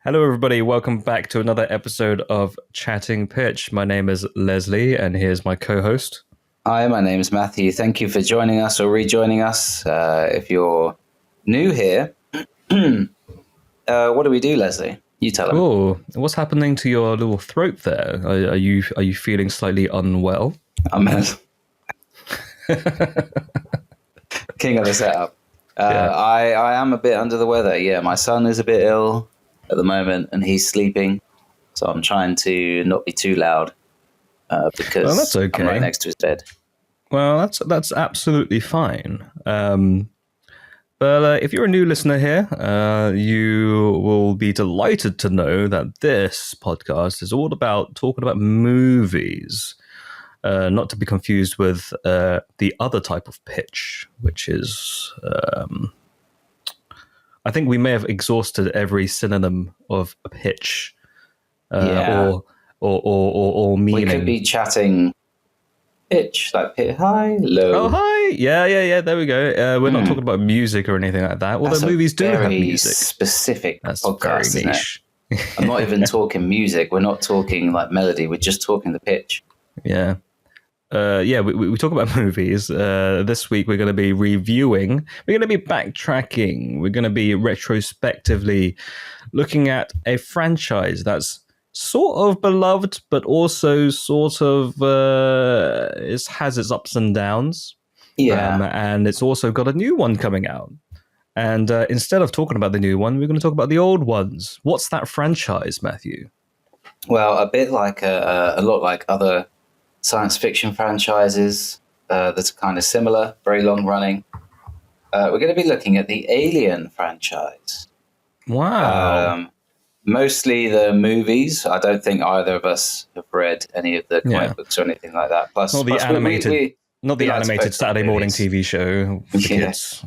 Hello, everybody. Welcome back to another episode of Chatting Pitch. My name is Leslie, and here's my co-host. Hi, my name is Matthew. Thank you for joining us or rejoining us. If you're new here, what do we do, Leslie? You tell them. Oh, what's happening to your little throat there? Are you feeling slightly unwell? I'm king of the setup. I am a bit under the weather. Yeah, my son is a bit ill at the moment, and he's sleeping. So I'm trying to not be too loud because that's okay. I'm right next to his bed. Well, that's absolutely fine. But if you're a new listener here, you will be delighted to know that this podcast is all about talking about movies, not to be confused with the other type of pitch, which is, I think we may have exhausted every synonym of a pitch, or meaning. We could be chatting pitch, like high, low. Oh, hi. Yeah. There we go. We're not talking about music or anything like that. Although movies do have music. Specific That's podcast, very niche. I'm not even talking music. We're not talking like melody. We're just talking the pitch. Yeah. We talk about movies. This week we're going to be reviewing. We're going to be backtracking. We're going to be retrospectively looking at a franchise that's sort of beloved, but also sort of has its ups and downs. Yeah. And it's also got a new one coming out. And instead of talking about the new one, we're going to talk about the old ones. What's that franchise, Matthew? Well, a bit like a lot like other science fiction franchises that are kind of similar, very long running. We're going to be looking at the Alien franchise. Wow. Mostly the movies. I don't think either of us have read any of the comic books or anything like that. Plus, not the animated, animated Saturday morning movies. TV show for the kids.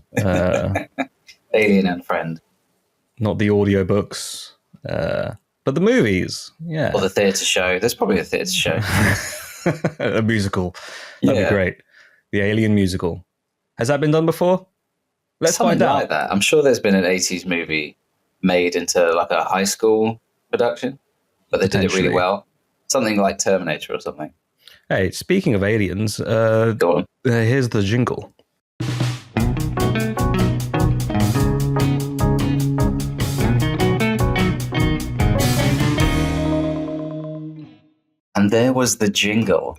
Alien and Friend. Not the audiobooks, but the movies. Yeah. Or the theatre show. There's probably a theatre show. A musical. That'd be great. The Alien musical. Has that been done before? Let's Something find out. like that. I'm sure there's been an 80s movie made into like a high school production, but they did it really well. Something like Terminator or something. Hey, speaking of aliens, Go on. Here's the jingle. And there was the jingle.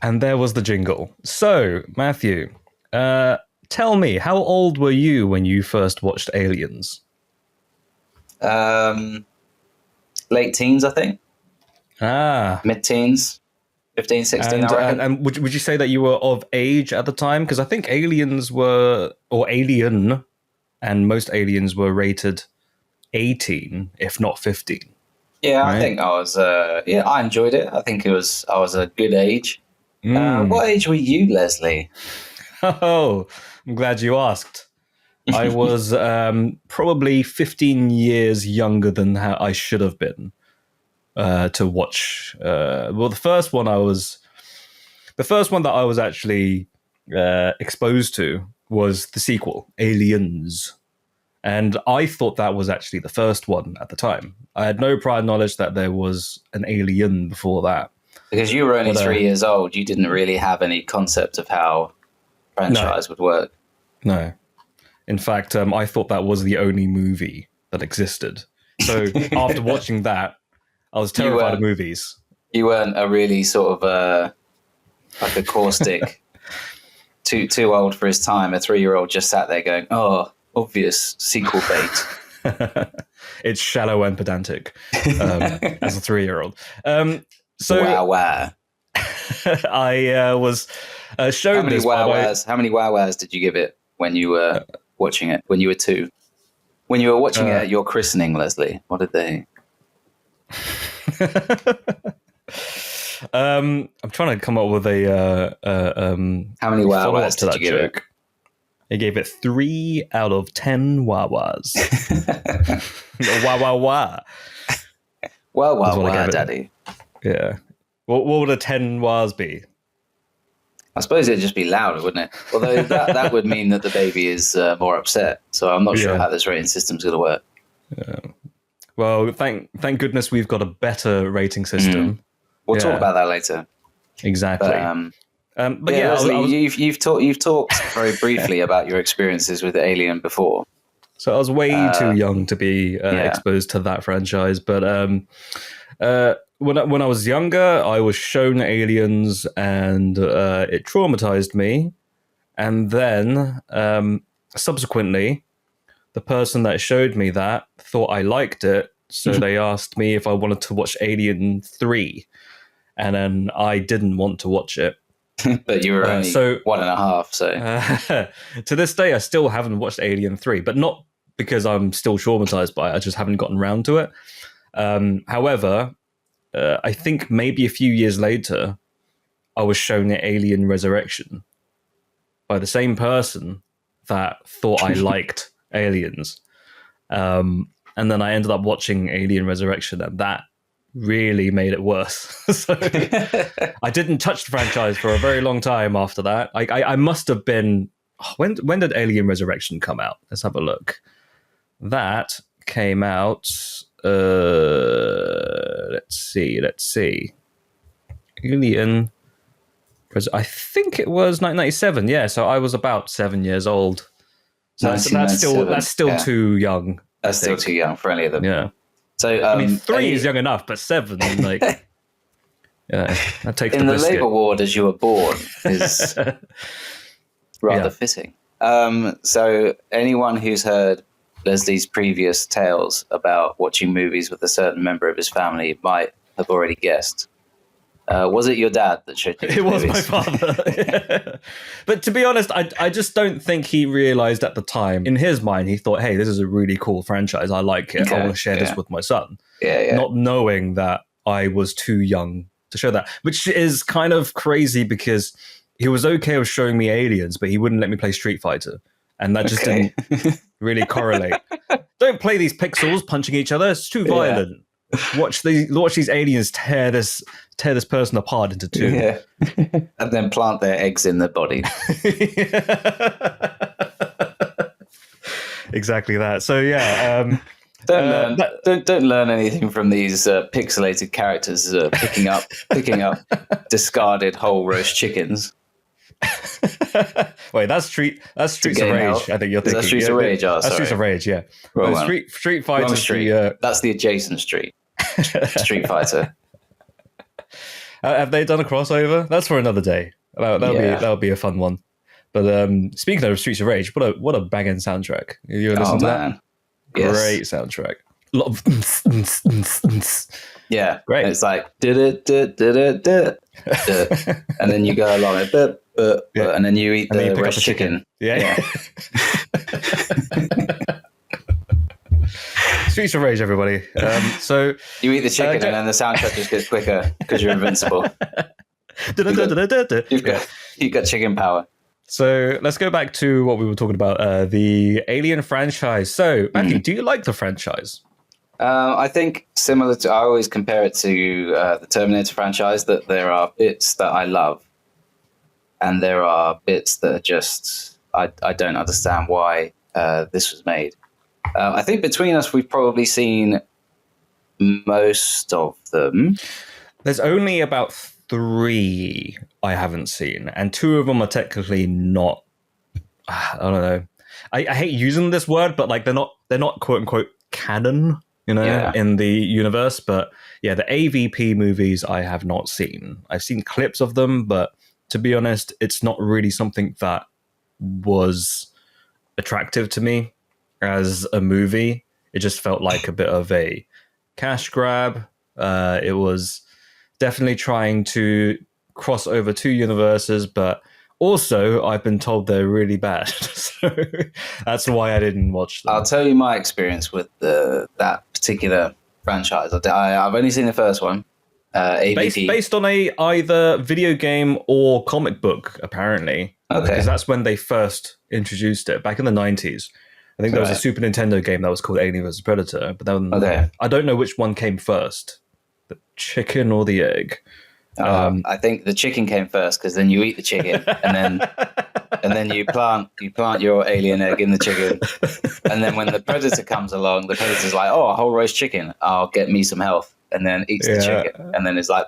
So, Matthew, tell me, how old were you when you first watched Aliens? Late teens, I think. Mid-teens. 15, 16, I reckon. And would you say that you were of age at the time? Because I think Aliens were, or Alien, and most Aliens were rated 18, if not 15. Yeah, right? I think I was, I enjoyed it. I think I was a good age. What age were you, Leslie? Oh, I'm glad you asked. I was probably 15 years younger than how I should have been to watch. The first one that I was actually exposed to was the sequel, Aliens. And I thought that was actually the first one at the time. I had no prior knowledge that there was an Alien before that. Because you were only 3 years old, you didn't really have any concept of how franchise would work. No. In fact, I thought that was the only movie that existed. So after watching that, I was terrified of movies. You weren't a really sort of like a caustic, too old for his time. A 3-year-old just sat there going, "Oh, obvious sequel bait." It's shallow and pedantic as a 3-year-old. So wow. I was shown this. How many wow-wows did you give it when you were watching it? When you were 2? When you were watching it at your christening, Leslie, what did they? I'm trying to come up with a how many wow-wows did you give it? I gave it 3 out of 10 wah-wahs. Wah, wah, wah. Wah, daddy. Yeah. What would a 10 wahs be? I suppose it'd just be louder, wouldn't it? Although that would mean that the baby is more upset. So I'm not sure how this rating system's going to work. Well, thank goodness we've got a better rating system. We'll talk about that later. Exactly. But yeah, Leslie, you've talked very briefly about your experiences with Alien before. So I was way too young to be exposed to that franchise, but when I was younger, I was shown Aliens, and it traumatized me. And then subsequently, the person that showed me that thought I liked it, so they asked me if I wanted to watch Alien 3, and then I didn't want to watch it. But you were only 1.5, so... to this day, I still haven't watched Alien 3, but not because I'm still traumatized by it. I just haven't gotten around to it. However, I think maybe a few years later, I was shown Alien Resurrection by the same person that thought I liked Aliens. And then I ended up watching Alien Resurrection, and that really made it worse. So I didn't touch the franchise for a very long time after that. I must have been... When did Alien Resurrection come out? Let's have a look. That came out... let's see. Alien... I think it was 1997. Yeah, so I was about 7 years old. So that's still too young. That's still too young for any of them. Yeah. So I mean, 3 is young enough, but 7, like, yeah, that takes in the the labour ward as you were born is rather fitting. So anyone who's heard Leslie's previous tales about watching movies with a certain member of his family might have already guessed. Was it your dad that showed you? It was my father. But to be honest, I just don't think he realized at the time. In his mind, he thought, hey, this is a really cool franchise. I like it. Okay, I want to share this with my son. Yeah. Not knowing that I was too young to show that, which is kind of crazy because he was okay with showing me Aliens, but he wouldn't let me play Street Fighter. And that just didn't really correlate. Don't play these pixels punching each other. It's too violent. Watch these aliens tear this person apart into two. Yeah. And then plant their eggs in their body. Exactly that. So yeah, don't learn anything from these pixelated characters picking up discarded whole roast chickens. Wait, that's Streets of Rage. I think you're thinking. That's Streets of Rage. That's Streets of Rage. Yeah. Street Fighter. That's the adjacent street. Street Fighter. Have they done a crossover? That's for another day. That'll be a fun one. But speaking of Streets of Rage, what a banging soundtrack! You listen to that? Yes. Great soundtrack. A lot of yeah, great. It's like and then you go along it, and then you eat the roast chicken. Yeah. Streets of Rage, everybody. So you eat the chicken, and then the soundtrack just gets quicker because you're invincible. You've got chicken power. So let's go back to what we were talking about, the Alien franchise. So, Matthew, do you like the franchise? I think similar to, I always compare it to the Terminator franchise, that there are bits that I love and there are bits that are just, I don't understand why this was made. I think between us, we've probably seen most of them. There's only about 3 I haven't seen, and 2 of them are technically not, I don't know. I hate using this word, but like they're not quote unquote canon, in the universe. But yeah, the AVP movies I have not seen. I've seen clips of them, but to be honest, it's not really something that was attractive to me as a movie. It just felt like a bit of a cash grab. It was definitely trying to cross over 2 universes, but also I've been told they're really bad. So that's why I didn't watch them. I'll tell you my experience with that particular franchise. I've only seen the first one. Based on a either video game or comic book, apparently. Okay. Because that's when they first introduced it, back in the 90s. I think there was a Super Nintendo game that was called Alien vs. Predator, but then I don't know which one came first, the chicken or the egg. I think the chicken came first because then you eat the chicken and then you plant your alien egg in the chicken, and then when the predator comes along, the predator's like, "Oh, a whole roast chicken. I'll get me some health," and then eats the chicken, and then it's like,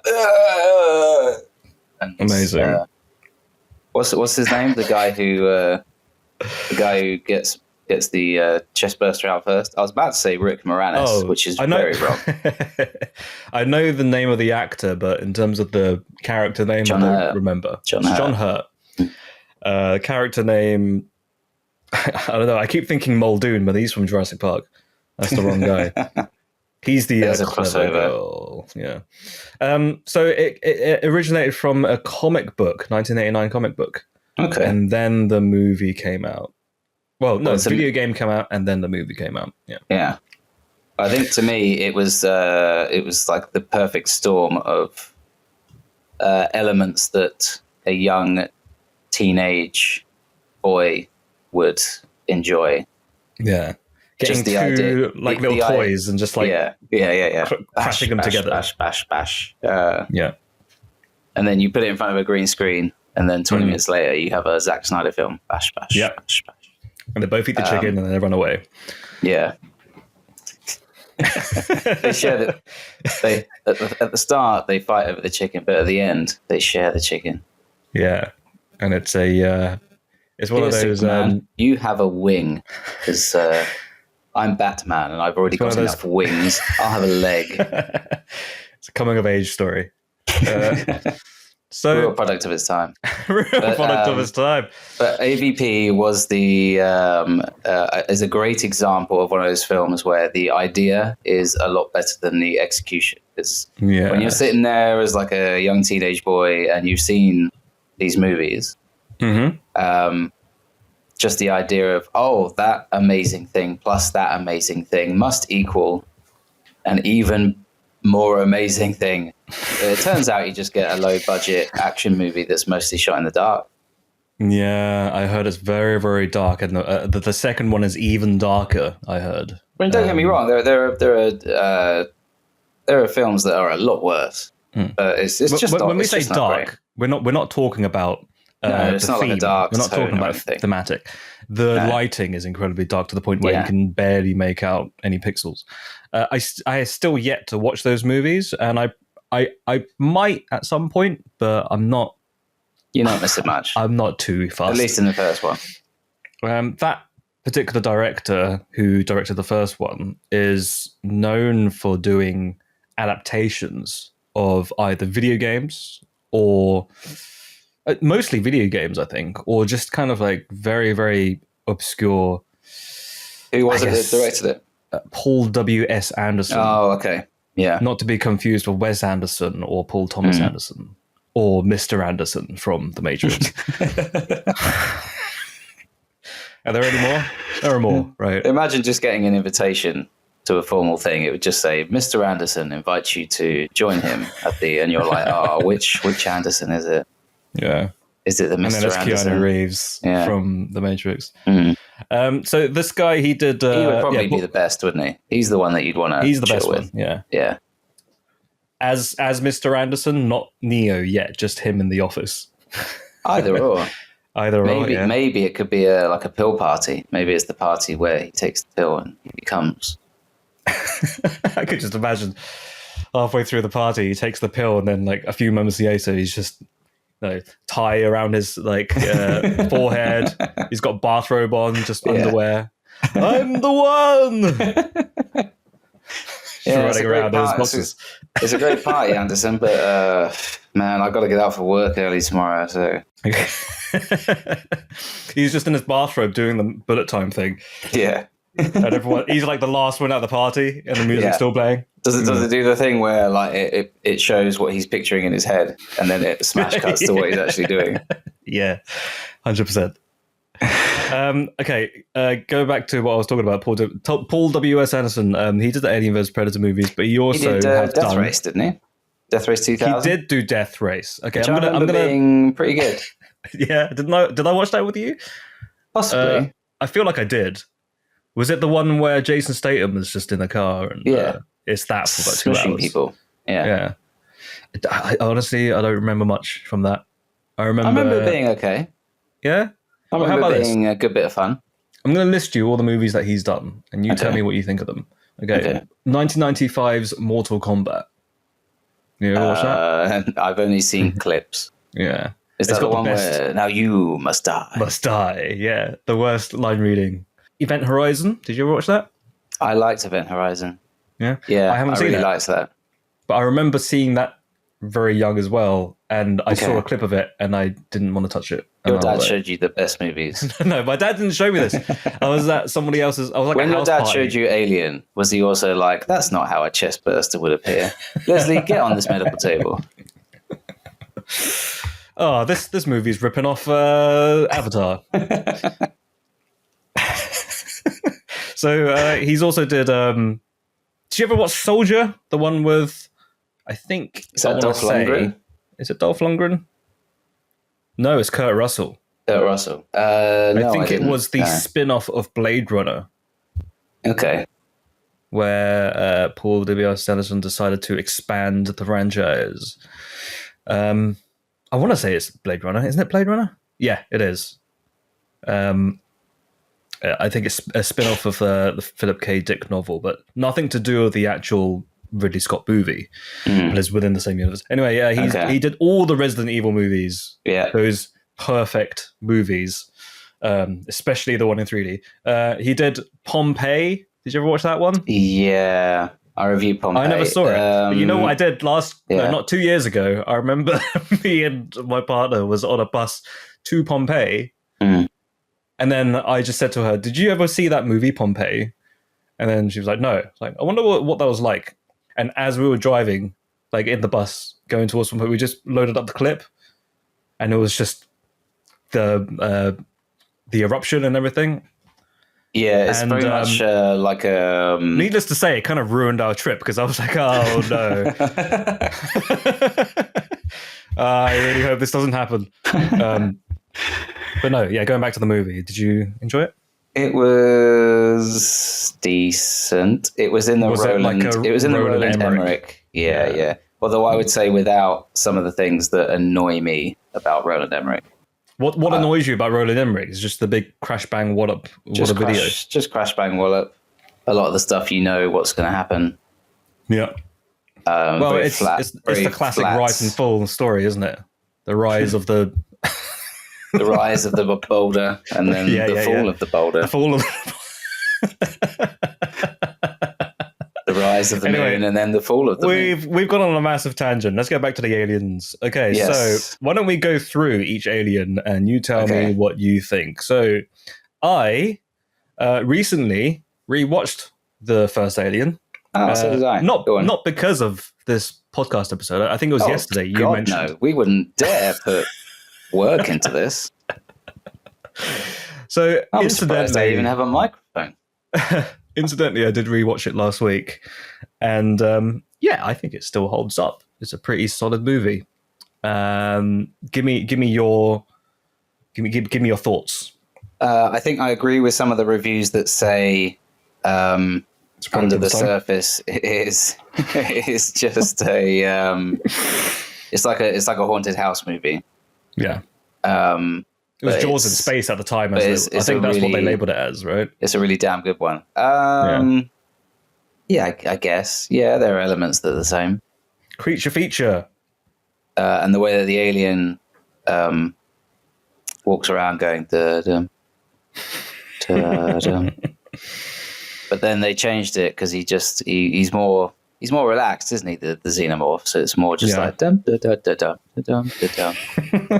and amazing. What's his name? The guy who gets the chest burster out first. I was about to say Rick Moranis, which is very wrong. I know the name of the actor, but in terms of the character name, I don't remember. John Hurt. Character name, I don't know. I keep thinking Muldoon, but he's from Jurassic Park. That's the wrong guy. He's the clever girl. Yeah. So it originated from a comic book, 1989 comic book. Okay. And then the movie came out. Well, no, the video game came out and then the movie came out. Yeah. Yeah. I think to me it was like the perfect storm of elements that a young teenage boy would enjoy. Yeah. Getting just the two idea, like little toys and just like crashing them together. Bash. Yeah. And then you put it in front of a green screen, and then 20 minutes later you have a Zack Snyder film. Bash. Bash. And they both eat the chicken and then they run away. Yeah. They share that. At the start they fight over the chicken, but at the end they share the chicken. Yeah, and it's it's one of those. You have a wing, because I'm Batman and I've already got enough wings. I'll have a leg. It's a coming of age story. Real product of its time. Product of its time. But AVP was is a great example of one of those films where the idea is a lot better than the execution. Because when you're sitting there as like a young teenage boy and you've seen these movies, just the idea of, that amazing thing plus that amazing thing must equal an even more amazing thing. It turns out you just get a low budget action movie that's mostly shot in the dark. Yeah, I heard it's very, very dark, and the second one is even darker. I heard. I mean, don't get me wrong. There are films that are a lot worse. But it's just when we say dark, we're not talking about. No, it's not theme. like a dark. We're not talking about thematic. The lighting is incredibly dark to the point where you can barely make out any pixels. I still yet to watch those movies, and I might at some point, but I'm not. You're not missing much. I'm not too fast. At least in the first one. That particular director who directed the first one is known for doing adaptations of either video games or mostly video games, I think, or just kind of like very, very obscure. Who was it that directed it? Paul W.S. Anderson. Oh, okay. Yeah. Not to be confused with Wes Anderson or Paul Thomas Anderson or Mr. Anderson from The Matrix. Are there any more? There are more, right? Imagine just getting an invitation to a formal thing. It would just say, Mr. Anderson invites you to join him and you're like, which Anderson is it? Yeah. Is it the Mr. And then it's Anderson? Keanu Reeves from The Matrix. Mm-hmm. So this guy, he did... he would probably be the best, wouldn't he? He's the one that you'd want to He's the best with. one, yeah. Yeah. As Mr. Anderson, not Neo yet, just him in the office. Either or. Maybe it could be like a pill party. Maybe it's the party where he takes the pill and he becomes... I could just imagine halfway through the party, he takes the pill and then like a few moments later, he's just... tie around his forehead. He's got bathrobe on, just underwear. I'm the one. Running around his bosses. It's a great party, Anderson, but man, I've got to get out for work early tomorrow. So he's just in his bathrobe doing the bullet time thing. Yeah. And he's like the last one at the party, and the music's still playing. Does it do the thing where like it shows what he's picturing in his head, and then it smash cuts to what he's actually doing? Yeah, 100%. Okay, go back to what I was talking about. Paul W.S. Anderson. He did the Alien vs Predator movies, but he also did Death Race, didn't he? Death Race 2000. He did do Death Race. Okay, I'm gonna being pretty good. Yeah, did I watch that with you? Possibly. I feel like I did. Was it the one where Jason Statham was just in the car and it's that for about 2 hours? People. Yeah. Honestly, I don't remember much from that. I remember it being okay. Yeah? I Well, how remember about it this? being a good bit of fun. I'm going to list you all the movies that he's done, and you tell Okay. me what you think of them. Okay. Okay. 1995's Mortal Kombat. You ever watch that? I've only seen clips. Yeah. Is It's that the got the one best- where now you must die? Must Die. Yeah. The worst line reading. Event Horizon. Did you ever watch that? I liked Event Horizon. Yeah. Yeah, I haven't seen really it. liked that. But I remember seeing that very young as well, and I saw Okay. a clip of it, and I didn't want to touch it. And Your I dad was like- showed you the best movies. No, my dad didn't show me this. I was at somebody else's. I was like When a your house dad party. showed you Alien, was he also like, that's not how a chest burster would appear? Leslie, get on this medical table. Oh, this movie's ripping off Avatar. So he's also did. Did you ever watch Soldier? The one with, I think. Is that I wanna Dolph say- Lundgren? Is it Dolph Lundgren? No, it's Kurt Russell. Kurt Russell. I No, think it didn't. was the No. spin-off of Blade Runner, Okay. where Paul W.S. Anderson decided to expand the franchise. I want to say it's Blade Runner. Isn't it Blade Runner? Yeah, it is. I think it's a spin-off of the Philip K. Dick novel, but nothing to do with the actual Ridley Scott movie. But it's within the same universe. Anyway, yeah, he did all the Resident Evil movies. Yeah. Those perfect movies, especially the one in 3D. He did Pompeii. Did you ever watch that one? Yeah. I reviewed Pompeii. I never saw it. But you know what I did not 2 years ago? I remember me and my partner was on a bus to Pompeii. And then I just said to her, did you ever see that movie, Pompeii? And then she was like, no. I was like, I wonder what that was like. And as we were driving, like in the bus, going towards Pompeii, we just loaded up the clip. And it was just the eruption and everything. Yeah, it's very much like a... Needless to say, it kind of ruined our trip because I was like, oh no. I really hope this doesn't happen. But no, yeah, going back to the movie, did you enjoy it? It was decent. It was in the Roland. It was in the Roland Emmerich. Yeah. Although I would say without some of the things that annoy me about Roland Emmerich. What annoys you about Roland Emmerich? Is just the big crash bang wallop video. Just crash bang wallop. A lot of the stuff you know what's going to happen. Yeah. Well, it's the classic rise and fall story, isn't it? The rise of the the rise of the boulder, and then the fall of the boulder. The fall of the rise of the moon, and then the fall of the moon. We've gone on a massive tangent. Let's go back to the aliens. Okay, so why don't we go through each alien and you tell me what you think. So I recently rewatched the first Alien. Oh, so did I. Not because of this podcast episode. I think it was yesterday. You mentioned. No, we wouldn't dare put work into this. So I'm surprised I even have a microphone. Incidentally, I did rewatch it last week, and I think it still holds up. It's a pretty solid movie. Give me your thoughts. I think I agree with some of the reviews that say under the surface it is just a it's like a haunted house movie. Yeah. It was Jaws in space at the time. I think that's what they labeled it as, right? It's a really damn good one. I guess. Yeah, there are elements that are the same. Creature feature. And the way that the alien walks around going da-dum, da-dum. But then they changed it because he's more relaxed, isn't he? The xenomorph, so it's more just like dum da da da dum da dum da dum.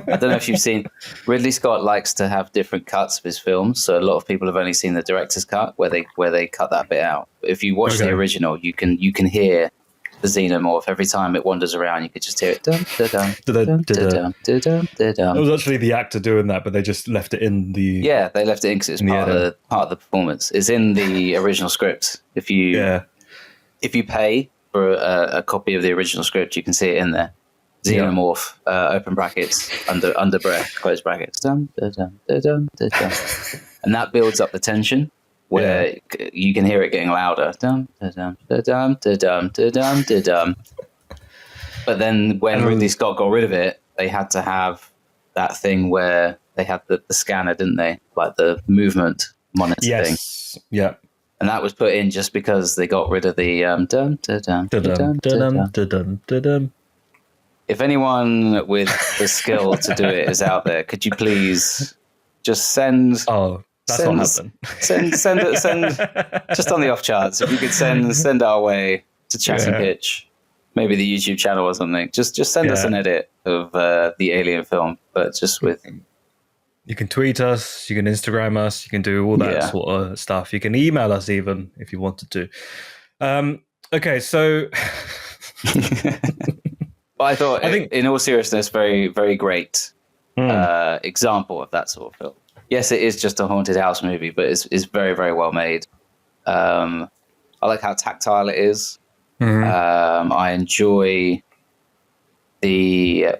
I don't know if you've seen. Ridley Scott likes to have different cuts of his films, so a lot of people have only seen the director's cut where they cut that bit out. But if you watch the original, you can hear the xenomorph every time it wanders around. You could just hear it dum da dum da dum da dum da dum da dum. It was actually the actor doing that, but they just left it in the. Yeah, they left it in because it's part of the performance. It's in the original script. If you pay for a copy of the original script, you can see it in there. Xenomorph, open brackets, under breath, close brackets, dum, da, dum, da, dum, da, dum. And that builds up the tension where you can hear it getting louder. Dum, da, dum, da, dum, da, dum, da, dum, da, dum. But then when Ridley Scott got rid of it, they had to have that thing where they had the scanner, didn't they? Like the movement monitor thing. Yes. Yeah. And that was put in just because they got rid of the dum da dum da dum da dum. If anyone with the skill to do it is out there, could you please just send? Oh, that's not happening. Send just on the off chance. If you could send our way to Chatting Pitch, maybe the YouTube channel or something. Just send us an edit of the Alien film, but just with. You can tweet us, you can Instagram us, you can do all that sort of stuff. You can email us even if you wanted to. Okay, so I think, in all seriousness, very, very great example of that sort of film. Yes, it is just a haunted house movie, but it's very, very well made. I like how tactile it is. I enjoy I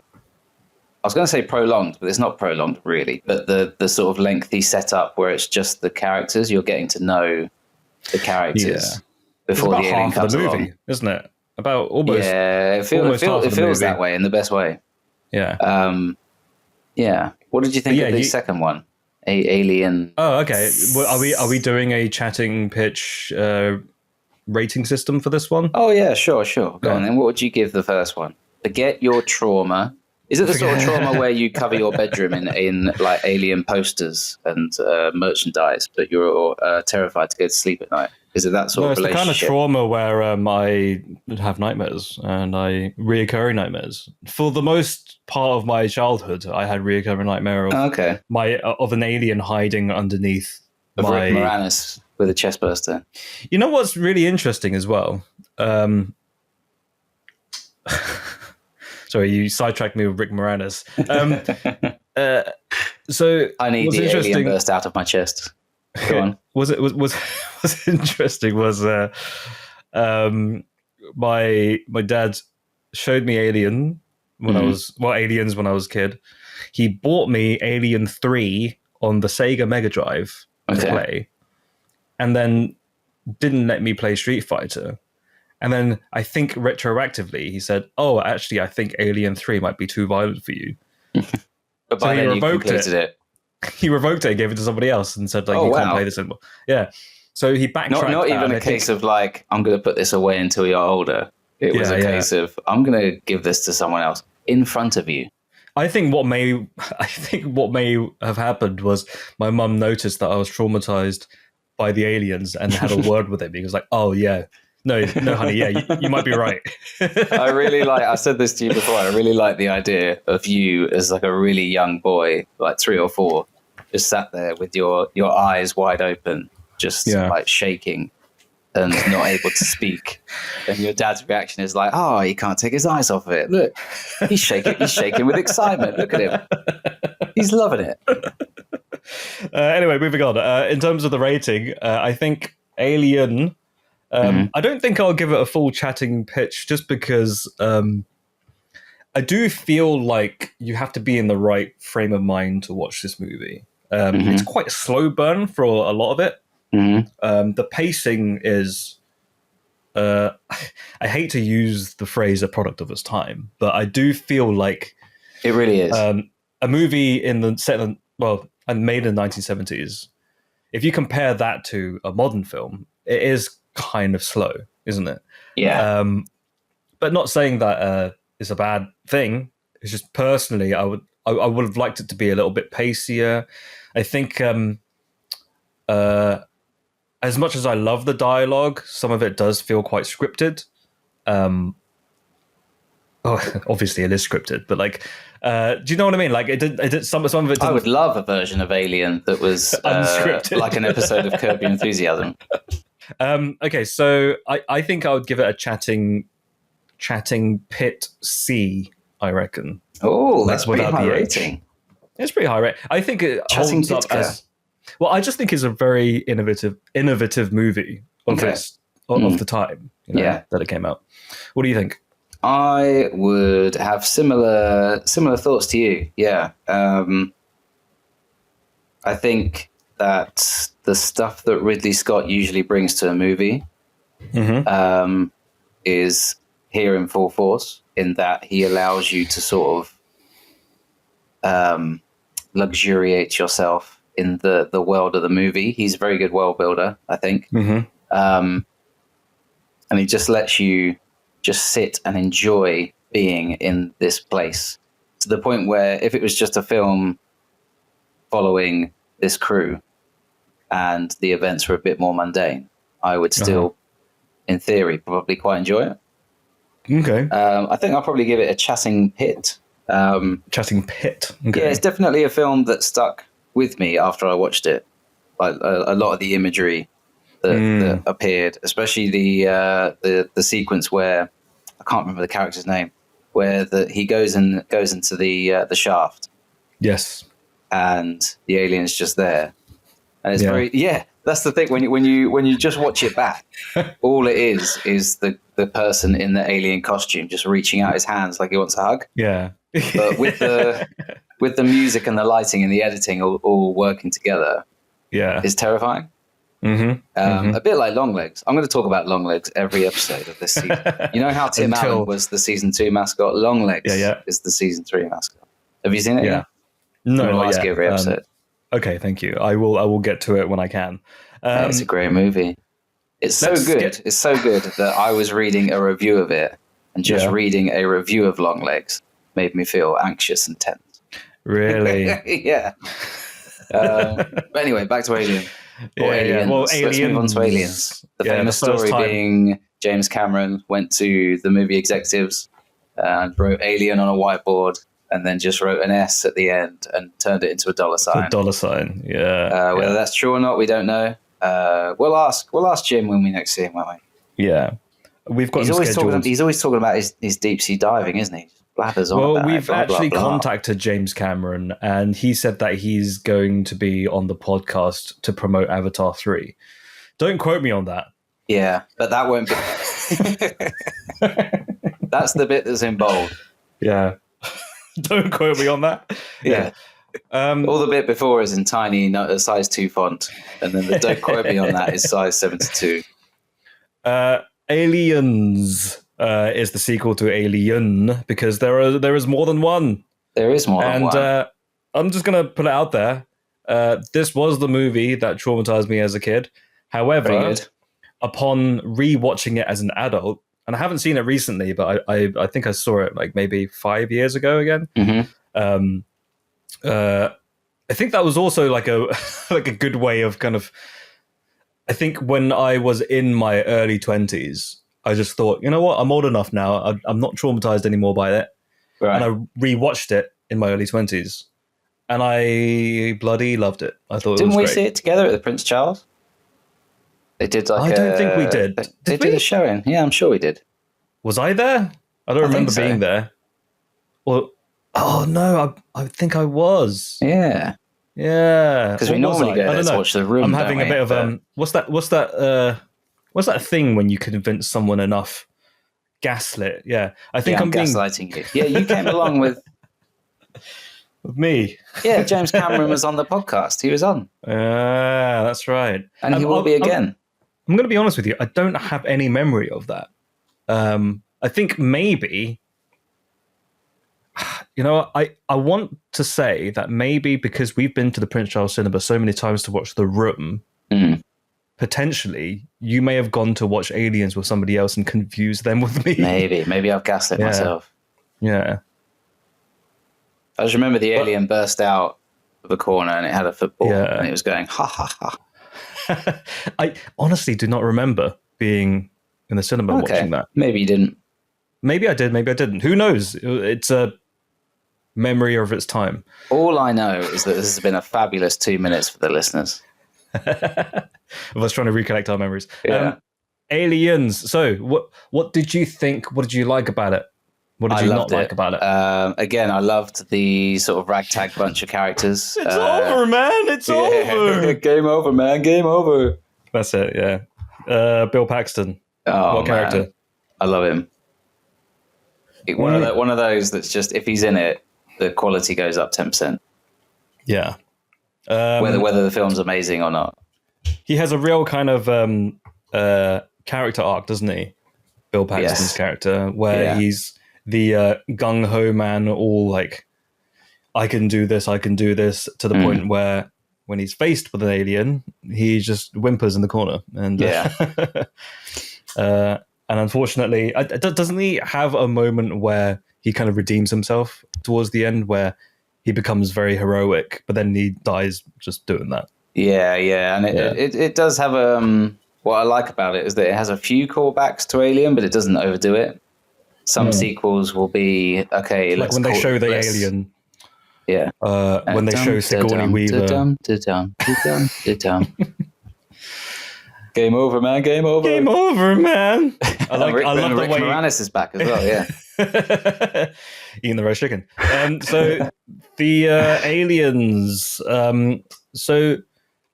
was going to say prolonged, but it's not prolonged really. But the sort of lengthy setup where it's just the characters, you're getting to know the characters before the alien comes along, isn't it? About almost. Yeah, it feels that way in the best way. Yeah. Yeah. What did you think of the second one? Alien. Oh, okay. Well, are we doing a Chatting Pitch rating system for this one? Oh yeah, sure. Go on then. What would you give the first one? Forget your trauma. Is it the sort of trauma where you cover your bedroom in like alien posters and merchandise, but you're terrified to go to sleep at night? Is it that sort of relationship? No, it's the kind of trauma where I have nightmares and reoccurring nightmares. For the most part of my childhood, I had reoccurring nightmare of an alien hiding underneath Rick Moranis with a chest burster. You know what's really interesting as well? Sorry, you sidetracked me with Rick Moranis. So I need the alien burst out of my chest. Go on. What's interesting was my dad showed me Aliens when I was a kid. He bought me Alien 3 on the Sega Mega Drive to play, and then didn't let me play Street Fighter. And then I think retroactively he said, "Oh, actually, I think Alien 3 might be too violent for you." But by then you completed it. He revoked it and gave it to somebody else and said, "You can't play this anymore." Yeah. So he backtracked. Not even a case of like, "I'm going to put this away until you're older." It was a case of, "I'm going to give this to someone else in front of you." I think what may have happened was my mum noticed that I was traumatized by the aliens and had a word with him. He was like, "Oh yeah. No, honey, yeah, you might be right." I said this to you before, I really like the idea of you as like a really young boy, like 3 or 4, just sat there with your eyes wide open, just like shaking and not able to speak. And your dad's reaction is like, "Oh, he can't take his eyes off it. Look, he's shaking with excitement. Look at him. He's loving it." Anyway, moving on. In terms of the rating, I think Alien... I don't think I'll give it a full Chatting Pitch just because I do feel like you have to be in the right frame of mind to watch this movie. It's quite a slow burn for a lot of it. The pacing is... I hate to use the phrase "a product of its time," but I do feel like... It really is. A movie made in the 1970s, if you compare that to a modern film, it is kind of slow, isn't it? Yeah. But not saying that is a bad thing. It's just personally, I would have liked it to be a little bit pacier. I think as much as I love the dialogue, some of it does feel quite scripted. Obviously it is scripted, but do you know what I mean? Like it did some of it. I would love a version of Alien that was unscripted, like an episode of Curb Your Enthusiasm. Okay, so I think I would give it a chatting pit C, I reckon. Oh, that's pretty high rating. It's pretty high rating. I think it holds up as... Well, I just think it's a very innovative movie of the time that it came out. What do you think? I would have similar thoughts to you. Yeah. I think that the stuff that Ridley Scott usually brings to a movie is here in full force. in that he allows you to sort of luxuriate yourself in the world of the movie. He's a very good world builder, I think. And he just lets you just sit and enjoy being in this place, to the point where if it was just a film following this crew and the events were a bit more mundane, I would still, in theory, probably quite enjoy it. Okay. I think I'll probably give it a chatting pit. Chatting pit. Okay. Yeah, it's definitely a film that stuck with me after I watched it. Like a lot of the imagery that appeared, especially the sequence where I can't remember the character's name, where he goes into the shaft. Yes. And the alien's just there, and it's that's the thing, when you just watch it back, all it is the person in the alien costume just reaching out his hands like he wants a hug. Yeah. But with the music and the lighting and the editing all working together, is terrifying. A bit like Longlegs. I'm going to talk about Longlegs every episode of this season. You know how Tim Allen was the season 2 mascot? Longlegs is the season 3 mascot. Have you seen it? Yeah. No, not yet. Every episode. Okay, thank you. I will get to it when I can. It's a great movie. It's so good. It's so good that I was reading a review of it, and just reading a review of Longlegs made me feel anxious and tense. Really? Yeah. But anyway, back to Alien. Or Aliens. Well, Let's move on to Aliens. The famous story being James Cameron went to the movie executives and wrote Alien on a whiteboard, and then just wrote an S at the end and turned it into a dollar sign. A dollar sign, whether that's true or not, we don't know. We'll ask Jim when we next see him, won't we? Yeah. We've got he's always talking about his deep sea diving, isn't he? Blathers on about we've actually contacted James Cameron, and he said that he's going to be on the podcast to promote Avatar 3. Don't quote me on that. Yeah, but that won't be. That's the bit that's in bold. Yeah. Don't quote me on that. Yeah. All the bit before is in tiny, size 2 font, and then the don't quote me on that is size 72. Aliens is the sequel to Alien, because there is more than one. There is more than one. And I'm just going to put it out there. This was the movie that traumatized me as a kid. However, upon rewatching it as an adult, and I haven't seen it recently, but I think I saw it like maybe 5 years ago again. I think that was also like a like a good way of kind of. I think when I was in my early 20s, I just thought, you know what, I'm old enough now. I'm not traumatized anymore by it. Right. And I rewatched it in my early 20s, and I bloody loved it. I thought Didn't it was we great. see it together at the Prince Charles? They did like I don't think we did. They did a showing. Yeah, I'm sure we did. Was I there? I don't remember being there. Well, oh no, I think I was. Yeah. Yeah. Because we normally go there to watch The Room. I'm having a bit of what's that thing when you convince someone enough? Gaslit. Yeah. I think I'm gaslighting you. Yeah, you came along with me. Yeah, James Cameron was on the podcast. He was on. That's right. And he will be again. I'm going to be honest with you. I don't have any memory of that. I think maybe, you know, I want to say that maybe because we've been to the Prince Charles Cinema so many times to watch The Room, potentially you may have gone to watch Aliens with somebody else and confused them with me. Maybe I've gaslit myself. Yeah. I just remember the alien burst out of a corner and it had a football and it was going, ha, ha, ha. I honestly do not remember being in the cinema watching that. Maybe you didn't. Maybe I did, maybe I didn't. Who knows? It's a memory of its time. All I know is that this has been a fabulous 2 minutes for the listeners. Of us trying to recollect our memories. Yeah. Aliens. So what did you think? What did you like about it? What did you not like about it? Again, I loved the sort of ragtag bunch of characters. It's over, man. It's over. Game over, man. Game over. That's it, yeah. Bill Paxton. Oh, what character? Man. I love him. One of those that's just, if he's in it, the quality goes up 10%. Yeah. Whether the film's amazing or not. He has a real kind of character arc, doesn't he? Bill Paxton's character, where he's the gung ho man, all like, I can do this, to the point where when he's faced with an alien, he just whimpers in the corner. And and unfortunately, doesn't he have a moment where he kind of redeems himself towards the end, where he becomes very heroic, but then he dies just doing that? Yeah, and it does have what I like about it is that it has a few callbacks to Alien, but it doesn't overdo it. Some sequels will be okay. Like when they show the alien. Yeah. When they show Sigourney Weaver. Game over, man. Game over. Game over, man. I love Rick the way Moranis is back as well. Yeah. Eating the roast chicken. So the aliens. So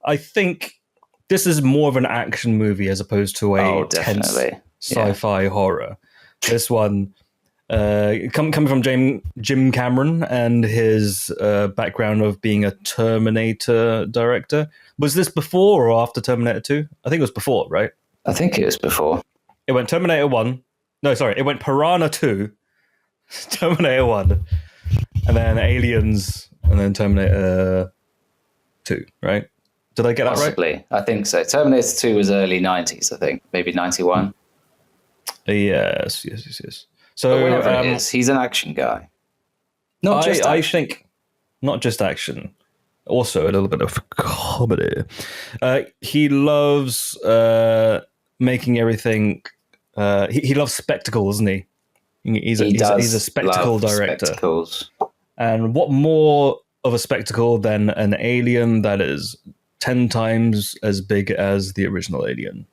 I think this is more of an action movie as opposed to a tense sci-fi horror. This one, coming from Jim Cameron and his background of being a Terminator director. Was this before or after Terminator 2? I think it was before, right? I think it was before. It went Terminator 1. No, sorry. It went Piranha 2, Terminator 1, and then Aliens, and then Terminator 2, right? Did I get that right? Possibly. I think so. Terminator 2 was early 90s, I think. Maybe 91. Yes. So but whatever it is, he's an action guy. Not just action. I think not just action, also a little bit of comedy. He loves making everything. He loves spectacle, doesn't he? He's a spectacle director. Spectacles. And what more of a spectacle than an alien that is 10 times as big as the original Alien?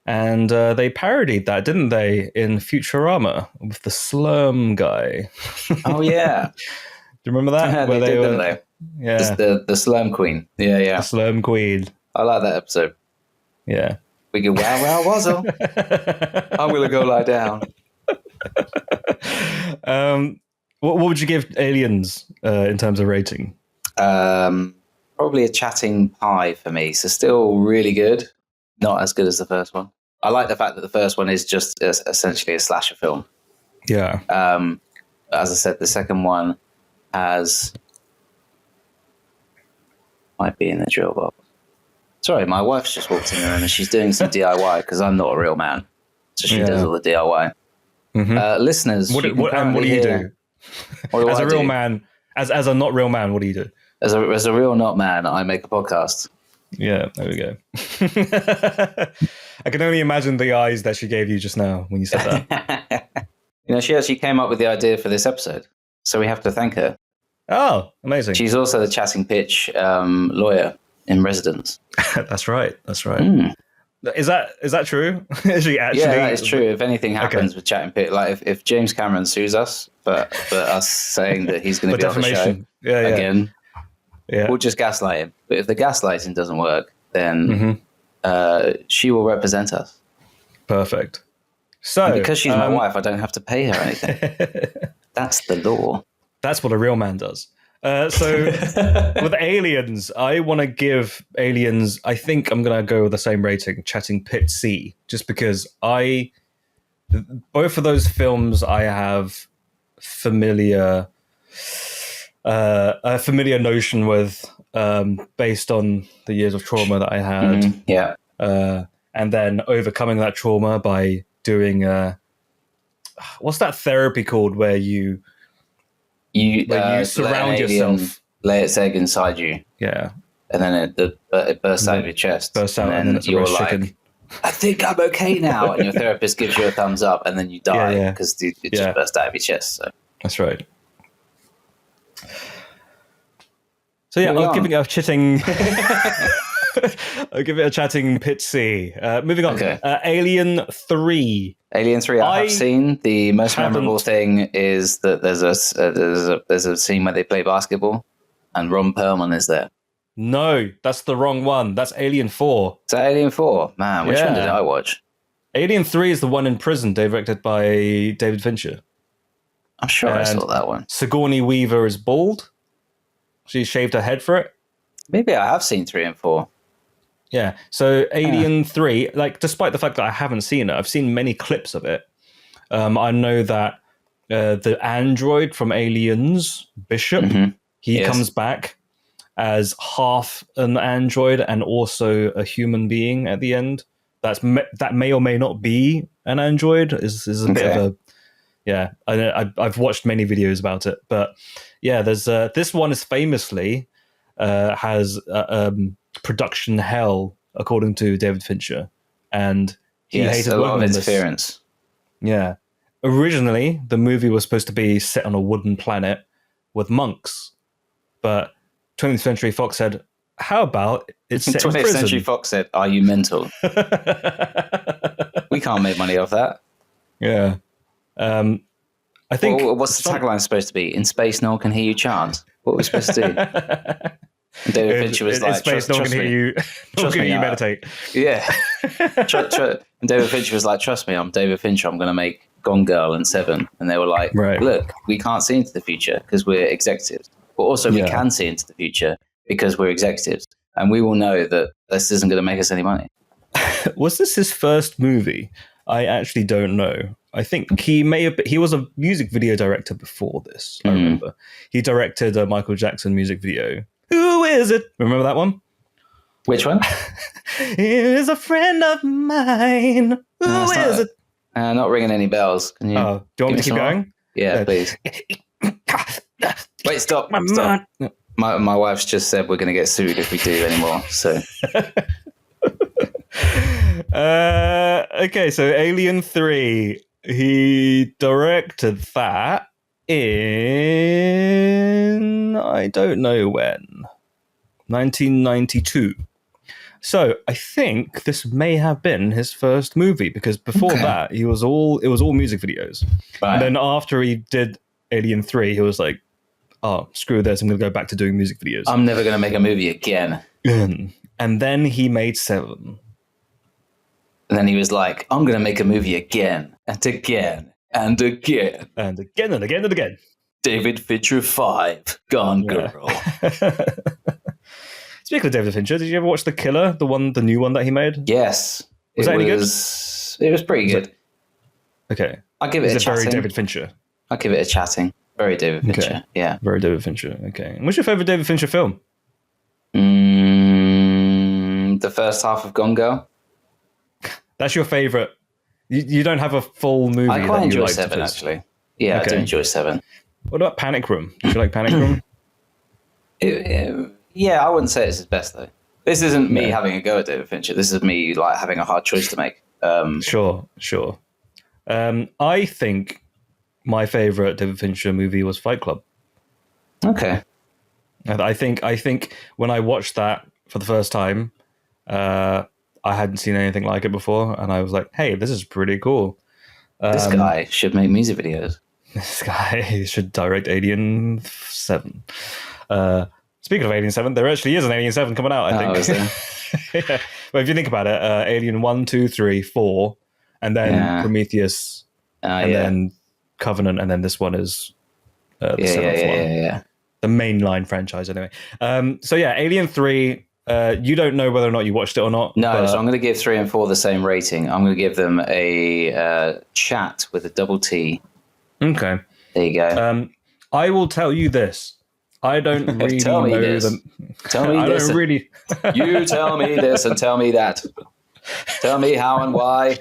And they parodied that, didn't they, in Futurama with the Slurm guy? Oh, yeah. Do you remember that? Yeah, they did, didn't they? Yeah. The Slurm Queen. Yeah. The Slurm Queen. I like that episode. Yeah. We go, wow, wazzle. I'm going to go lie down. What would you give Aliens in terms of rating? Probably a chatting pie for me. So still really good. Not as good as the first one. I like the fact that the first one is just essentially a slasher film. Yeah. As I said, the second one might be in the drill box. Sorry, my wife's just walked in the room and she's doing some DIY because I'm not a real man. So she does all the DIY. Mm-hmm. Listeners, what do you do? As a real man, as a not real man, what do you do? As a real not man, I make a podcast. Yeah, there we go. I can only imagine the eyes that she gave you just now when you said that. She actually came up with the idea for this episode, so we have to thank her. Oh, amazing. She's also the Chatting Pitch lawyer in residence. That's right. Is that true? Is she actually? Yeah, that is true. If anything happens with Chatting Pitch, like if James Cameron sues us for us saying that he's going to be on the show again, we'll just gaslight him. But if the gaslighting doesn't work, then she will represent us. Perfect. So, and because she's my wife, I don't have to pay her anything. That's the law. That's what a real man does. So with Aliens, I want to give Aliens, I think I'm going to go with the same rating, Chatting Pit C, just because both of those films I have a familiar notion with, based on the years of trauma that I had. And then overcoming that trauma by doing, what's that therapy called where you surround yourself, lay its egg inside you, and then it bursts out of your chest, and then you're like, chicken. I think I'm okay now, and your therapist gives you a thumbs up, and then you die because it just burst out of your chest. So that's right. So I'm giving it a chitting. I'll give it a chatting pit C. Moving on. Okay. Alien 3. Alien 3 I have seen. The most memorable thing is that there's a scene where they play basketball and Ron Perlman is there. No, that's the wrong one. That's Alien 4. Is that Alien 4? Man, which one did I watch? Alien 3 is the one in prison, directed by David Fincher. I'm sure I saw that one. Sigourney Weaver is bald. She shaved her head for it. Maybe I have seen 3 and 4. Yeah, so Alien 3, like, despite the fact that I haven't seen it, I've seen many clips of it. I know that the android from Aliens, Bishop, he comes back as half an android and also a human being at the end. That may or may not be an android. Is a bit of a I've watched many videos about it, but yeah, there's this one is famously has production hell according to David Fincher, and he hated a lot working of on interference. this. Yeah, originally the movie was supposed to be set on a wooden planet with monks, but 20th Century Fox said, "How about it's set in 20th prison?" Century Fox said, "Are you mental? We can't make money off that." Yeah. I think. Well, what's the tagline supposed to be? In space, no one can hear you chant. What are we supposed to do? And David Fincher was like, "Space, no one can hear you. No one can hear you meditate." Yeah. And David Fincher was like, "Trust me, I'm David Fincher. I'm going to make Gone Girl and Seven." And they were like, Right. "Look, we can't see into the future because we're executives, but also we can see into the future because we're executives, and we will know that this isn't going to make us any money." Was this his first movie? I actually don't know. I think he was a music video director before this. I remember he directed a Michael Jackson music video. Who is it? Remember that one? Which one? Is a friend of mine. Who is it? Not ringing any bells. Can you? Oh, do you want me to keep going? Yeah, please. Wait, stop. My wife's just said we're going to get sued if we do anymore. So. Okay, so Alien 3, he directed that in, I don't know when, 1992. So I think this may have been his first movie, because before that it was all music videos. Right. And then after he did Alien 3, he was like, "Oh, screw this, I'm going to go back to doing music videos. I'm never going to make a movie again." And then he made 7. And then he was like, "I'm going to make a movie again and again and again. And again and again and again. David Fincher 5, Gone Girl." Speaking of David Fincher, did you ever watch The Killer, the new one that he made? Yes. Was that any good? It was pretty good. Okay. I'll give it a chatting. Very David Fincher? I'll give it a chatting. Very David Fincher, yeah. Very David Fincher, okay. And what's your favourite David Fincher film? The first half of Gone Girl. That's your favourite? You don't have a full movie I quite that you enjoy like 7, actually. Yeah, okay. I do enjoy 7. What about Panic Room? Did you like Panic Room? Yeah, I wouldn't say it's his best, though. This isn't me having a go at David Fincher. This is me like having a hard choice to make. Sure. I think my favourite David Fincher movie was Fight Club. Okay. I think when I watched that for the first time, I hadn't seen anything like it before, and I was like, "Hey, this is pretty cool." This guy should make music videos. This guy should direct Alien 7. Speaking of Alien 7, there actually is an Alien 7 coming out, I think. Is there? Yeah. Well, if you think about it, Alien 1, 2, 3, 4, and then Prometheus, and then Covenant, and then this one is the seventh one. Yeah. The mainline franchise, anyway. So yeah, Alien 3, you don't know whether or not you watched it or not. No, so I'm going to give 3 and 4 the same rating. I'm going to give them a chat with a double T. Okay. There you go. I will tell you this. I don't really tell me know this. them. Tell me this. Don't really. You tell me this and tell me that. Tell me how and why.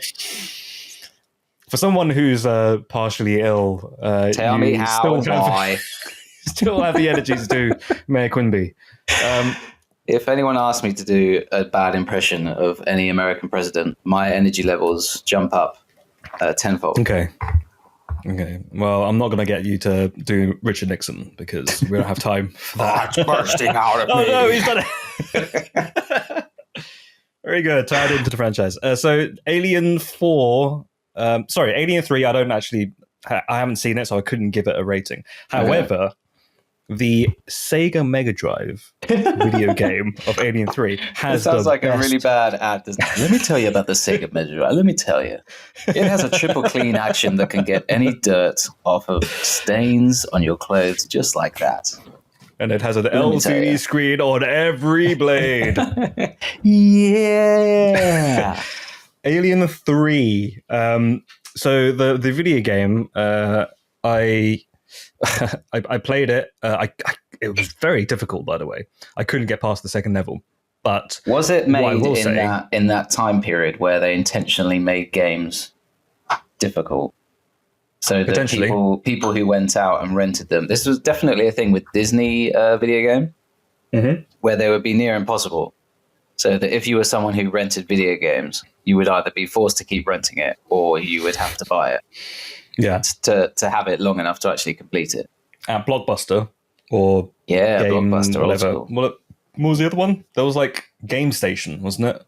For someone who's partially ill, tell me how and why. Still have the energy to do Mayor Quimby. If anyone asks me to do a bad impression of any American president, my energy levels jump up tenfold. Okay. Well, I'm not going to get you to do Richard Nixon because we don't have time for that. It's bursting out of me. Oh, no, he's done it. Very good. Tied into the franchise. So Alien 4... Alien 3, I haven't seen it, so I couldn't give it a rating. However, the Sega Mega Drive video game of Alien 3 has sounds like a really bad ad, doesn't it? Let me tell you about the Sega Mega Drive. Let me tell you. It has a triple clean action that can get any dirt off of stains on your clothes just like that. And it has an LCD screen on every blade. Yeah. Alien 3. So the video game, I I played it. It was very difficult, by the way. I couldn't get past the second level. But Was it what I made will in say, that time period where they intentionally made games difficult? So that Potentially. people who went out and rented them. This was definitely a thing with Disney video game, where they would be near impossible. So that if you were someone who rented video games, you would either be forced to keep renting it or you would have to buy it yeah, to have it long enough to actually complete it. at Blockbuster or Yeah, Game, Blockbuster, old whatever. school. What was the other one? There was like Game Station, wasn't it? I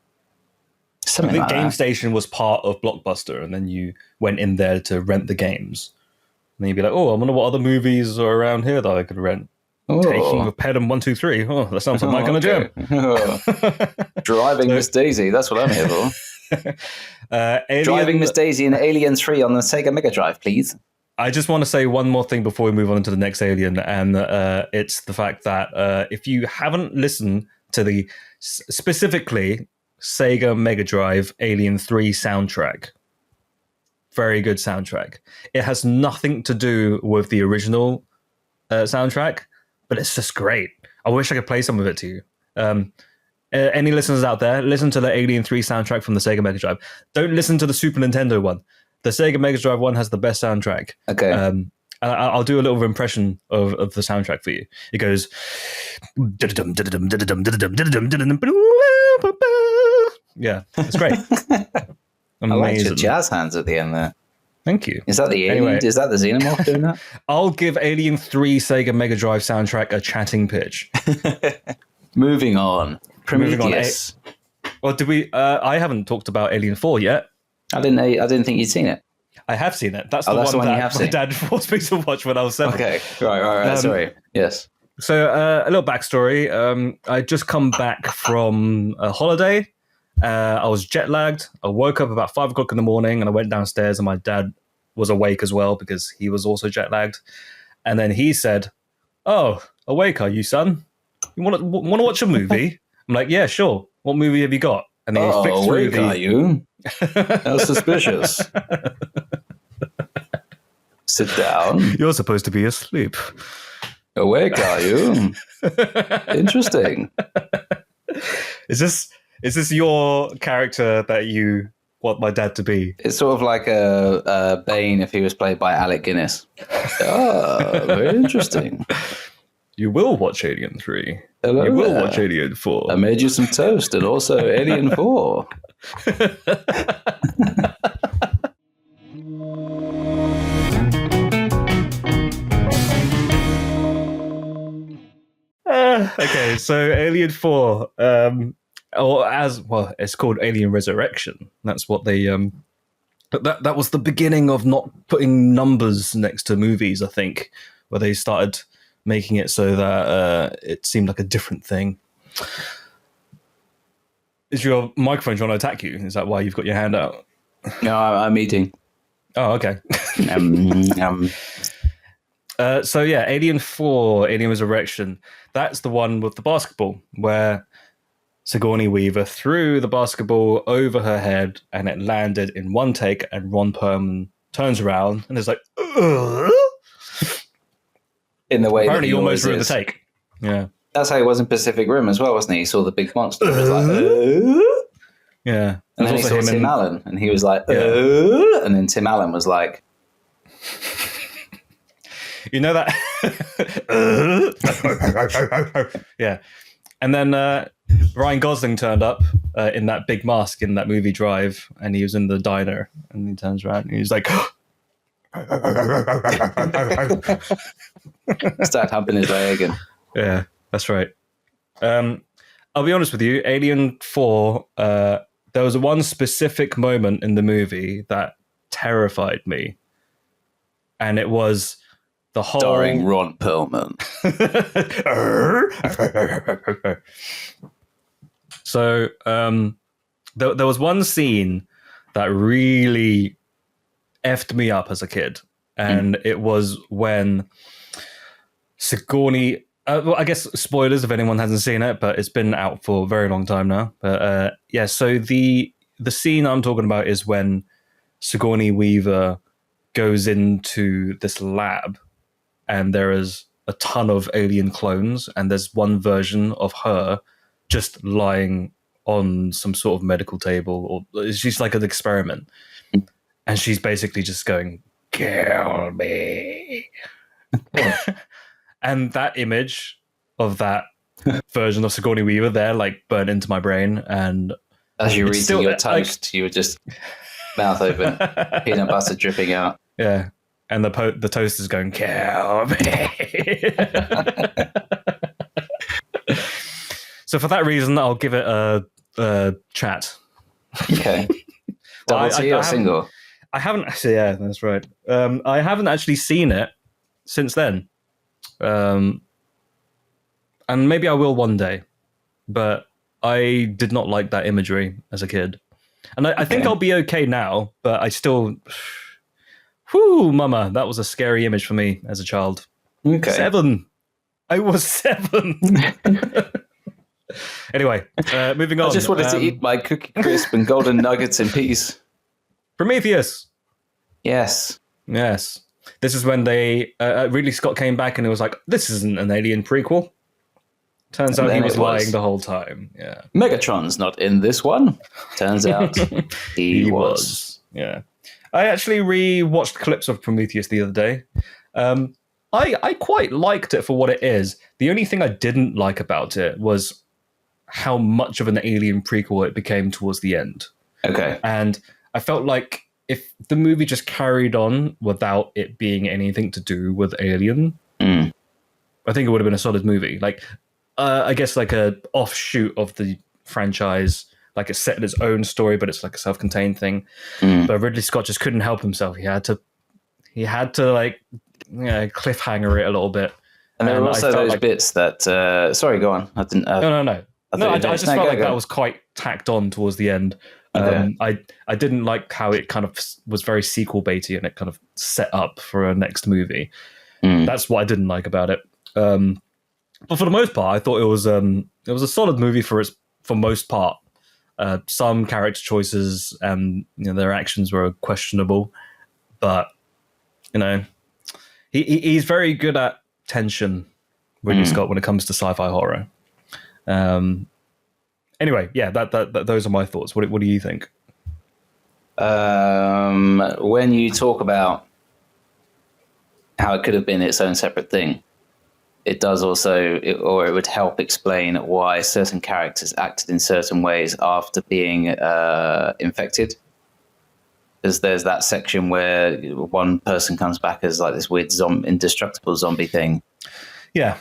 Something think like Game that. Station was part of Blockbuster, and then you went in there to rent the games. And then you'd be like, "Oh, I wonder what other movies are around here that I could rent." Taking of Pelham 123. Oh, that sounds like my kind of jam. Driving Miss Daisy. That's what I'm here for. Alien, Driving Miss Daisy in Alien 3 on the Sega Mega Drive, please. I just want to say one more thing before we move on to the next Alien, and it's the fact that if you haven't listened to the specifically Sega Mega Drive Alien 3 soundtrack, very good soundtrack. It has nothing to do with the original soundtrack, but it's just great. I wish I could play some of it to you. Any listeners out there, listen to the Alien 3 soundtrack from the Sega Mega Drive. Don't listen to the Super Nintendo one. The Sega Mega Drive one has the best soundtrack. Okay. I'll do a little impression of the soundtrack for you. It goes... Yeah, it's great. I liked your Amazing. jazz hands at the end there. Thank you. Is that the alien? Anyway. Is that the Xenomorph doing that? I'll give Alien 3 Sega Mega Drive soundtrack a chatting pitch. Moving on. Moving on, Prometheus. Well, did we? I haven't talked about Alien 4 yet. I didn't think you'd seen it. I have seen it. That's Oh, the that's one the one you that have my seen. dad forced me to watch when I was 7. Okay. Right. Sorry. Yes. So a little backstory. I just come back from a holiday. I was jet lagged. I woke up about 5 o'clock in the morning and I went downstairs and my dad was awake as well because he was also jet lagged. And then he said, "Oh, awake are you, son? You want to watch a movie?" I'm like, "Yeah, sure. What movie have you got?" And he flicked through awake are you? How suspicious. Sit down. You're supposed to be asleep. Awake are you? Interesting. Is this your character that you want my dad to be? It's sort of like a Bane if he was played by Alec Guinness. Very interesting. You will watch Alien 3. Hello You will there. watch Alien 4. I made you some toast and also Alien 4. Okay, so Alien 4, or as well, it's called Alien Resurrection. That's what they that was the beginning of not putting numbers next to movies, I think, where they started making it so that it seemed like a different thing. Is your microphone trying to attack you? Is that why you've got your hand out? No, I'm eating. Oh, okay. Um, So yeah, Alien 4, Alien Resurrection, that's the one with the basketball, where Sigourney Weaver threw the basketball over her head and it landed in one take, and Ron Perlman turns around and is like, "Ugh." in the way Apparently that he he almost always ruined is. the take. Yeah. That's how he was in Pacific Rim as well, wasn't he? He saw the big monster. He was like, Yeah. and then he There's also saw him Tim in- Allen, and he was like, and then Tim Allen was like, You know that? Yeah. And then Ryan Gosling turned up in that big mask in that movie Drive, and he was in the diner, and he turns around and he's like, start humping his leg again. yeah, that's right. I'll be honest with you, Alien 4, there was one specific moment in the movie that terrified me. And it was the whole... Starring Ron Perlman. So there was one scene that really effed me up as a kid. And it was when Sigourney... well, I guess spoilers if anyone hasn't seen it, but it's been out for a very long time now. But yeah, so the scene I'm talking about is when Sigourney Weaver goes into this lab and there is a ton of alien clones, and there's one version of her just lying on some sort of medical table, or she's like an experiment, and she's basically just going, "Kill me." And that image of that version of Sigourney Weaver there, like, burnt into my brain. And as you're eating your toast, like, you were just mouth open, peanut butter dripping out. Yeah, and the toast is going, "Kill me." So for that reason, I'll give it a chat. Okay. Double T or single? I haven't actually. Yeah, that's right. I haven't actually seen it since then. And maybe I will one day, but I did not like that imagery as a kid. And I think I'll be okay now, but I still... Whew, mama, that was a scary image for me as a child. Okay. 7. I was 7. Anyway, moving on. I just wanted to eat my Cookie Crisp and golden nuggets in peace. Prometheus. Yes. Yes. This is when they... Ridley Scott came back and it was like, this isn't an Alien prequel. Turns out he was lying the whole time. Yeah. Megatron's not in this one. Turns out he was. Yeah. I actually re-watched clips of Prometheus the other day. I quite liked it for what it is. The only thing I didn't like about it was how much of an Alien prequel it became towards the end. Okay. And I felt like if the movie just carried on without it being anything to do with Alien, I think it would have been a solid movie. Like, I guess like a offshoot of the franchise. Like, it's set in its own story, but it's like a self-contained thing. But Ridley Scott just couldn't help himself. He had to like, cliffhanger it a little bit. And there were also those bits that. Sorry, go on. I didn't. No. I just felt like that was quite tacked on towards the end. Okay. I didn't like how it kind of was very sequel baity and it kind of set up for a next movie. That's what I didn't like about it. But for the most part, I thought it was a solid movie for most part. Some character choices and their actions were questionable, but he's very good at tension, Ridley Scott, when it comes to sci-fi horror. Anyway, yeah, that those are my thoughts. What do you think? When you talk about how it could have been its own separate thing, it does also, or it would help explain why certain characters acted in certain ways after being infected. Because there's that section where one person comes back as like this weird indestructible zombie thing. Yeah.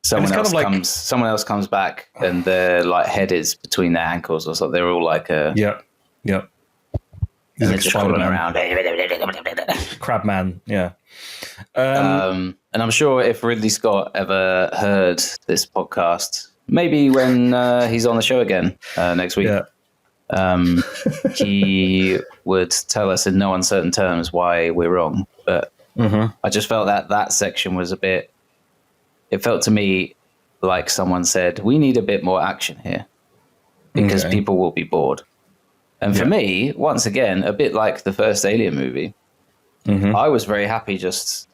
Someone else comes back and their like head is between their ankles or something. They're all like yeah. And they're just crawling around. Crabman, yeah. And I'm sure if Ridley Scott ever heard this podcast, maybe when he's on the show again next week, he would tell us in no uncertain terms why we're wrong. But I just felt that section was a bit... It felt to me like someone said, we need a bit more action here because people will be bored. And for me, once again, a bit like the first Alien movie, I was very happy just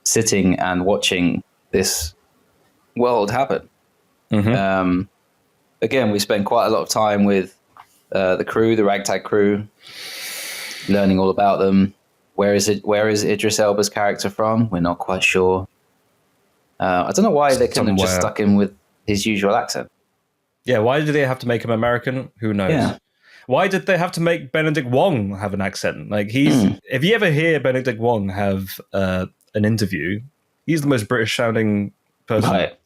sitting and watching this world happen. Again, we spent quite a lot of time with the crew, the ragtag crew, learning all about them. Where is Idris Elba's character from? We're not quite sure. I don't know why they couldn't have just stuck him with his usual accent. Yeah, why did they have to make him American? Who knows? Yeah. Why did they have to make Benedict Wong have an accent? Like, if you ever hear Benedict Wong have an interview, he's the most British sounding person. Right.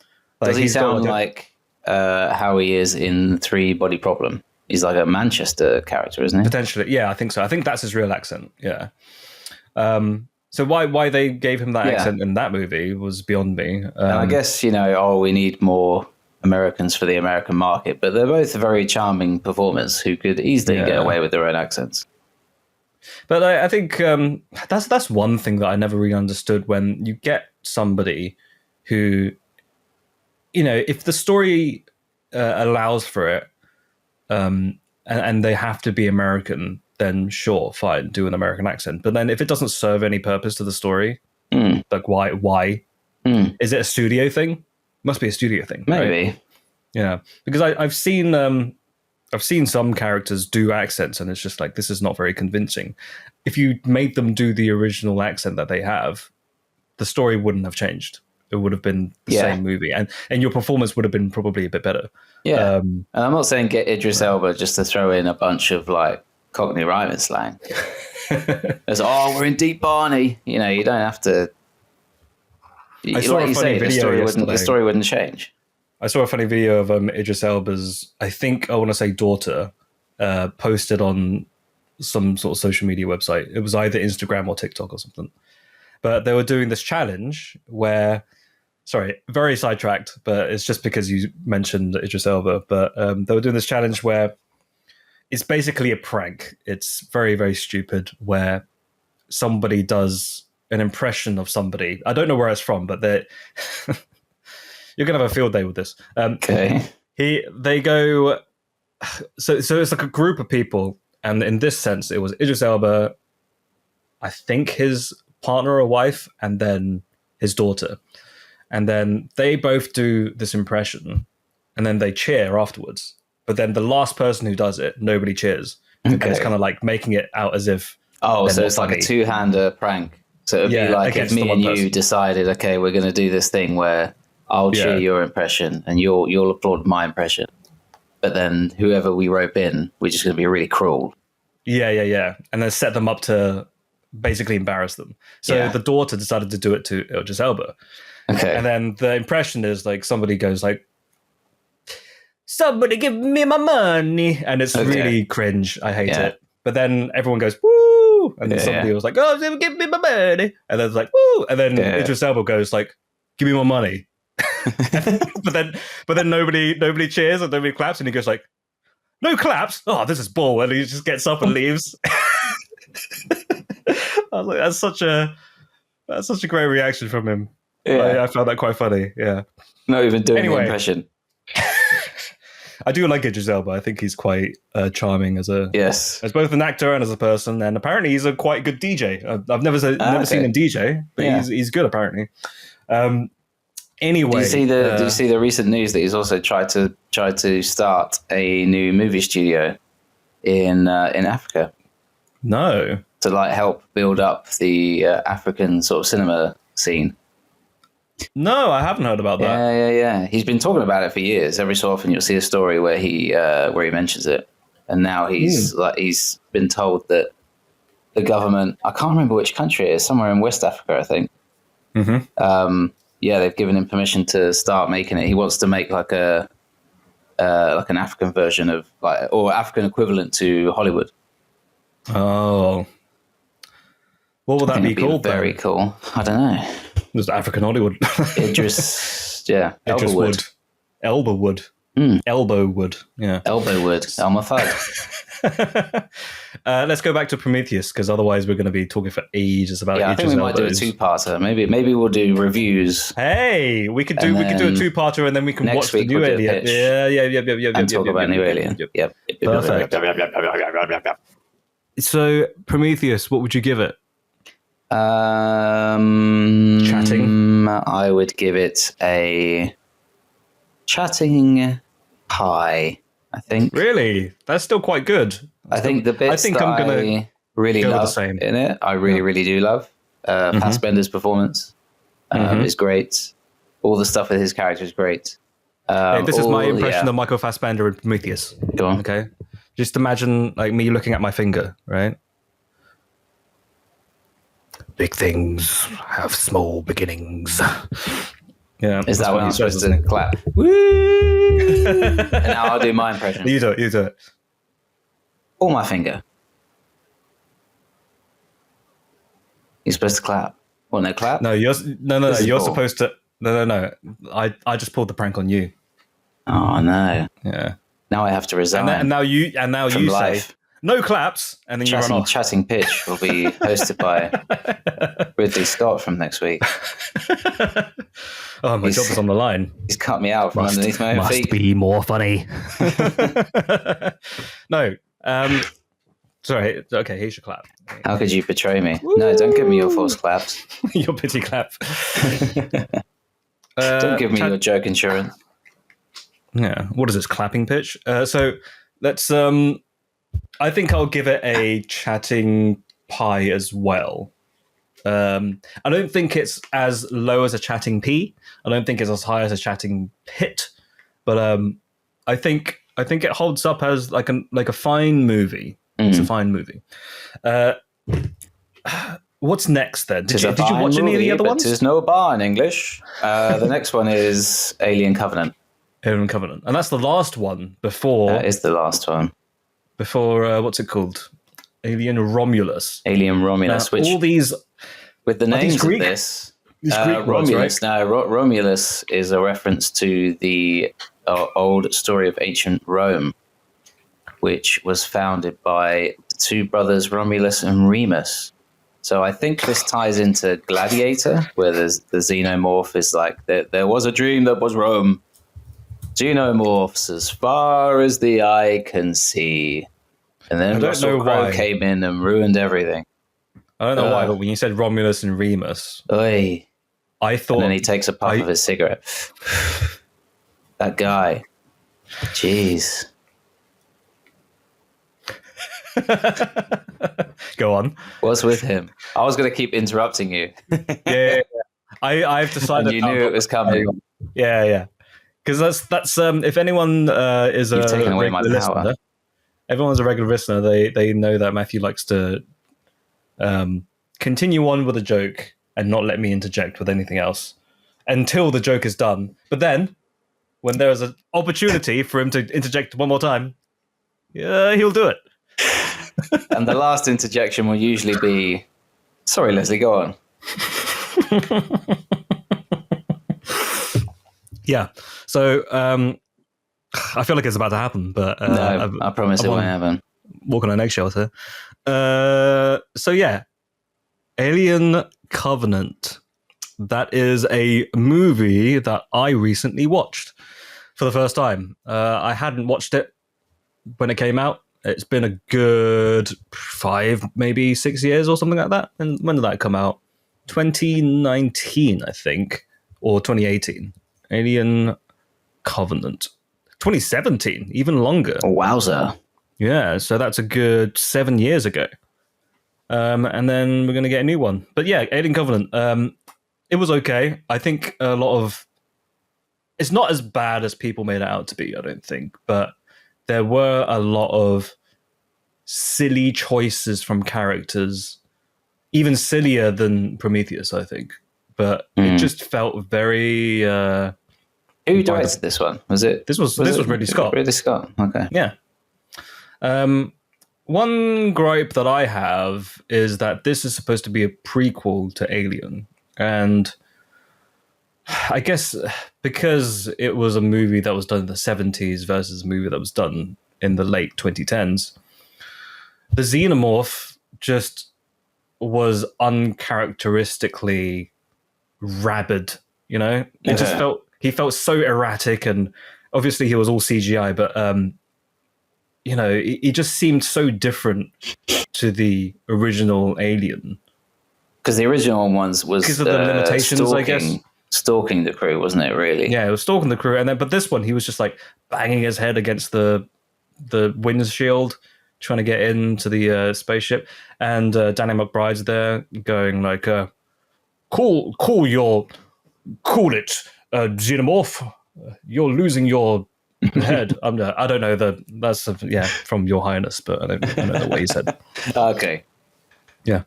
Like, does he sound like how he is in 3 Body Problem? He's like a Manchester character, isn't he? Potentially, yeah, I think so. I think that's his real accent. Yeah. So why they gave him that accent in that movie was beyond me. And I guess, we need more Americans for the American market, but they're both very charming performers who could easily get away with their own accents. But I think that's one thing that I never really understood when you get somebody who, if the story allows for it, and they have to be American, then sure, fine, do an American accent. But then if it doesn't serve any purpose to the story, like why? Is it a studio thing? Must be a studio thing, Maybe. Right? Yeah, because I've seen some characters do accents, and it's just like, this is not very convincing. If you made them do the original accent that they have, the story wouldn't have changed. It would have been the same movie, and your performance would have been probably a bit better. Yeah, and I'm not saying get Idris Elba just to throw in a bunch of like Cockney rhyming slang. As we're in Deep Barney. You know, you don't have to. I saw a funny video the story wouldn't change. I saw a funny video of Idris Elba's, I want to say daughter, posted on some sort of social media website. It was either Instagram or TikTok or something. But they were doing this challenge where, sorry, very sidetracked, but it's just because you mentioned Idris Elba. But they were doing this challenge where it's basically a prank. It's very, very stupid, where somebody does an impression of somebody. I don't know where it's from, but they're... You're going to have a field day with this. Okay. They go... So it's like a group of people, and in this sense, it was Idris Elba, I think his partner or wife, and then his daughter. And then they both do this impression, and then they cheer afterwards. But then the last person who does it, nobody cheers. Okay. And it's kind of like making it out as if... Oh, so it's like a two-hander prank. So it would be like if me and you decided, okay, we're going to do this thing where I'll cheer your impression and you'll applaud my impression. But then whoever we rope in, we're just going to be really cruel. Yeah. And then set them up to basically embarrass them. So the daughter decided to do it to Idris Elba. Okay. And then the impression is like somebody goes like, somebody give me my money. And it's really cringe. I hate it. But then everyone goes, woo! And then somebody was like, oh, give me my money. And then it's like, woo! And then Idris Elba goes like, give me my money. but then nobody cheers and nobody claps, and he goes like, no claps? Oh, this is bull. And he just gets up and leaves. I was like, that's such a great reaction from him. I found that quite funny. Yeah. Not even doing the impression. I do like Idris Elba. I think he's quite charming as both an actor and as a person. And apparently he's a quite good DJ. I've never seen him DJ, but he's good apparently. Anyway, do you see the recent news that he's also tried to start a new movie studio in Africa? No. To like help build up the African sort of cinema scene. No, I haven't heard about that. Yeah. He's been talking about it for years. Every so often, you'll see a story where he mentions it, and now he's been told that the government, I can't remember which country it is, somewhere in West Africa, I think. Mm-hmm. They've given him permission to start making it. He wants to make like an African version of or African equivalent to Hollywood. Oh, what would that be called? Very cool. I don't know. There's African Hollywood. Idris, Elbawood. Elbawood. Elbowwood. Yeah. Elbowwood. Elmer Fudd. Let's go back to Prometheus, because otherwise we're going to be talking for ages about. I think we might do a two-parter. Maybe we'll do reviews. Hey, we could do a two-parter, and then we can watch the new Alien. Yeah. And talk about New Alien. Yep. Perfect. So Prometheus, what would you give it? Chatting. I would give it a chatting high, I think. Really? That's still quite good. I think the bits I really love in it, I really do love. Fassbender's performance is great. All the stuff with his character is great. This is my impression of Michael Fassbender in Prometheus. Go on. Okay. Just imagine like me looking at my finger, right? Big things have small beginnings. Yeah. Is that when you're supposed to clap? Woo! And now I'll do my impression. You do it. Or my finger. You're supposed to clap. Well, no clap? No, you're supposed to. No. I just pulled the prank on you. Oh no. Yeah. Now I have to resign. And now you say no claps, and then you run off. Chatting Pitch will be hosted by Ridley Scott from next week. Oh, my job is on the line. He's cut me out from underneath my own feet. Must be more funny. No. Sorry. Okay, here's your clap. How could you betray me? No, don't give me your false claps. Your pity clap. Don't give me your joke insurance. Yeah. What is this clapping pitch? So let's. I think I'll give it a chatting pie as well. I don't think it's as low as a chatting pea. I don't think it's as high as a chatting pit. But I think it holds up as like a fine movie. It's a fine movie. What's next then? Did you watch any of the other ones? There's no bar in English. The next one is Alien Covenant. Alien Covenant, and that's the last one before. That is the last one before. What's it called? Alien Romulus. Alien Romulus. Now, which all these with the names of this. Greek Romulus. Words, right? Now, Romulus is a reference to the old story of ancient Rome, which was founded by the two brothers Romulus and Remus. So I think this ties into Gladiator, where the xenomorph is like, there was a dream that was Rome. Xenomorphs as far as the eye can see. And then Russell Crowe came in and ruined everything. I don't know why, but when you said Romulus and Remus, I thought... And then he takes a puff of his cigarette. That guy. Jeez. Go on. What's with him? I was going to keep interrupting you. Yeah. I've decided. And you knew it was coming. Yeah. Because that's if anyone is You've taken away my power. Listener, everyone's a regular listener. They know that Matthew likes to continue on with a joke and not let me interject with anything else until the joke is done. But then, when there is an opportunity for him to interject one more time, he'll do it. And the last interjection will usually be, "Sorry, Leslie, go on." Yeah. So I feel like it's about to happen, but no, I promise it won't happen. Walking on eggshells here. So yeah, Alien Covenant. That is a movie that I recently watched for the first time. I hadn't watched it when it came out. It's been a good 5, maybe 6 years or something like that. And when did that come out? 2019, I think, or 2018. Alien Covenant. 2017, even longer. Oh, wowza. Yeah, so that's a good 7 years ago. And then we're going to get a new one. But yeah, Alien Covenant. It was okay. I think a lot of... It's not as bad as people made it out to be, I don't think. But there were a lot of silly choices from characters. Even sillier than Prometheus, I think. But it just felt very... Who directed this one? Was it? This was Ridley Scott. Ridley Scott. Okay. Yeah. One gripe that I have is that this is supposed to be a prequel to Alien, and I guess because it was a movie that was done in the 70s versus a movie that was done in the late 2010s, the xenomorph just was uncharacteristically rabid. You know, it just felt. He felt so erratic, and obviously he was all CGI, but, you know, he just seemed so different to the original Alien. Because the original ones was because of the limitations, I guess. Stalking the crew, wasn't it, really? Yeah, it was stalking the crew. But this one, he was just like banging his head against the windshield, trying to get into the spaceship. And Danny McBride's there going like, cool it. Xenomorph, you're losing your head. I don't know that's from Your Highness, but I don't know the way he said. Okay. Yeah.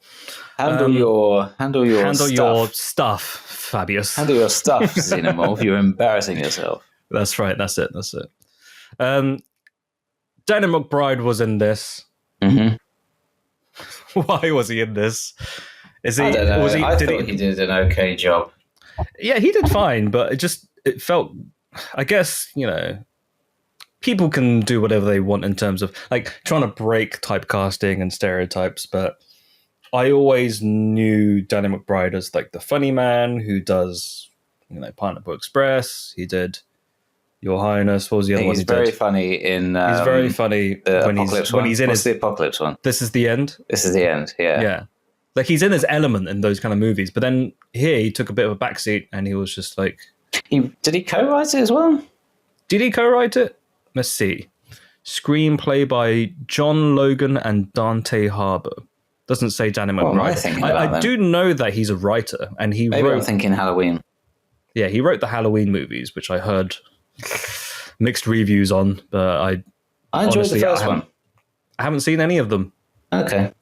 Handle your stuff, Fabius. Handle your stuff, Xenomorph. You're embarrassing yourself. That's right. That's it. Danny McBride was in this. Mm-hmm. Why was he in this? I don't know. I thought he did an okay job. Yeah, he did fine, but it felt, I guess, you know, people can do whatever they want in terms of like trying to break typecasting and stereotypes, but I always knew Danny McBride as like the funny man who does, you know, Pineapple Express. He did, Your Highness. What was the other one? He's very funny in. He's very funny when he's in What's the Apocalypse one? This is the end. This is the end. Yeah. Yeah. Like he's in his element in those kind of movies, but then here he took a bit of a backseat and he was just like. Did he co-write it as well? Did he co-write it? Let's see. Screenplay by John Logan and Dante Harbour. Doesn't say Danny McBride. I do know that he's a writer, and Maybe I'm thinking Halloween. Yeah, he wrote the Halloween movies, which I heard mixed reviews on, but I enjoyed the first one. I haven't seen any of them. Okay.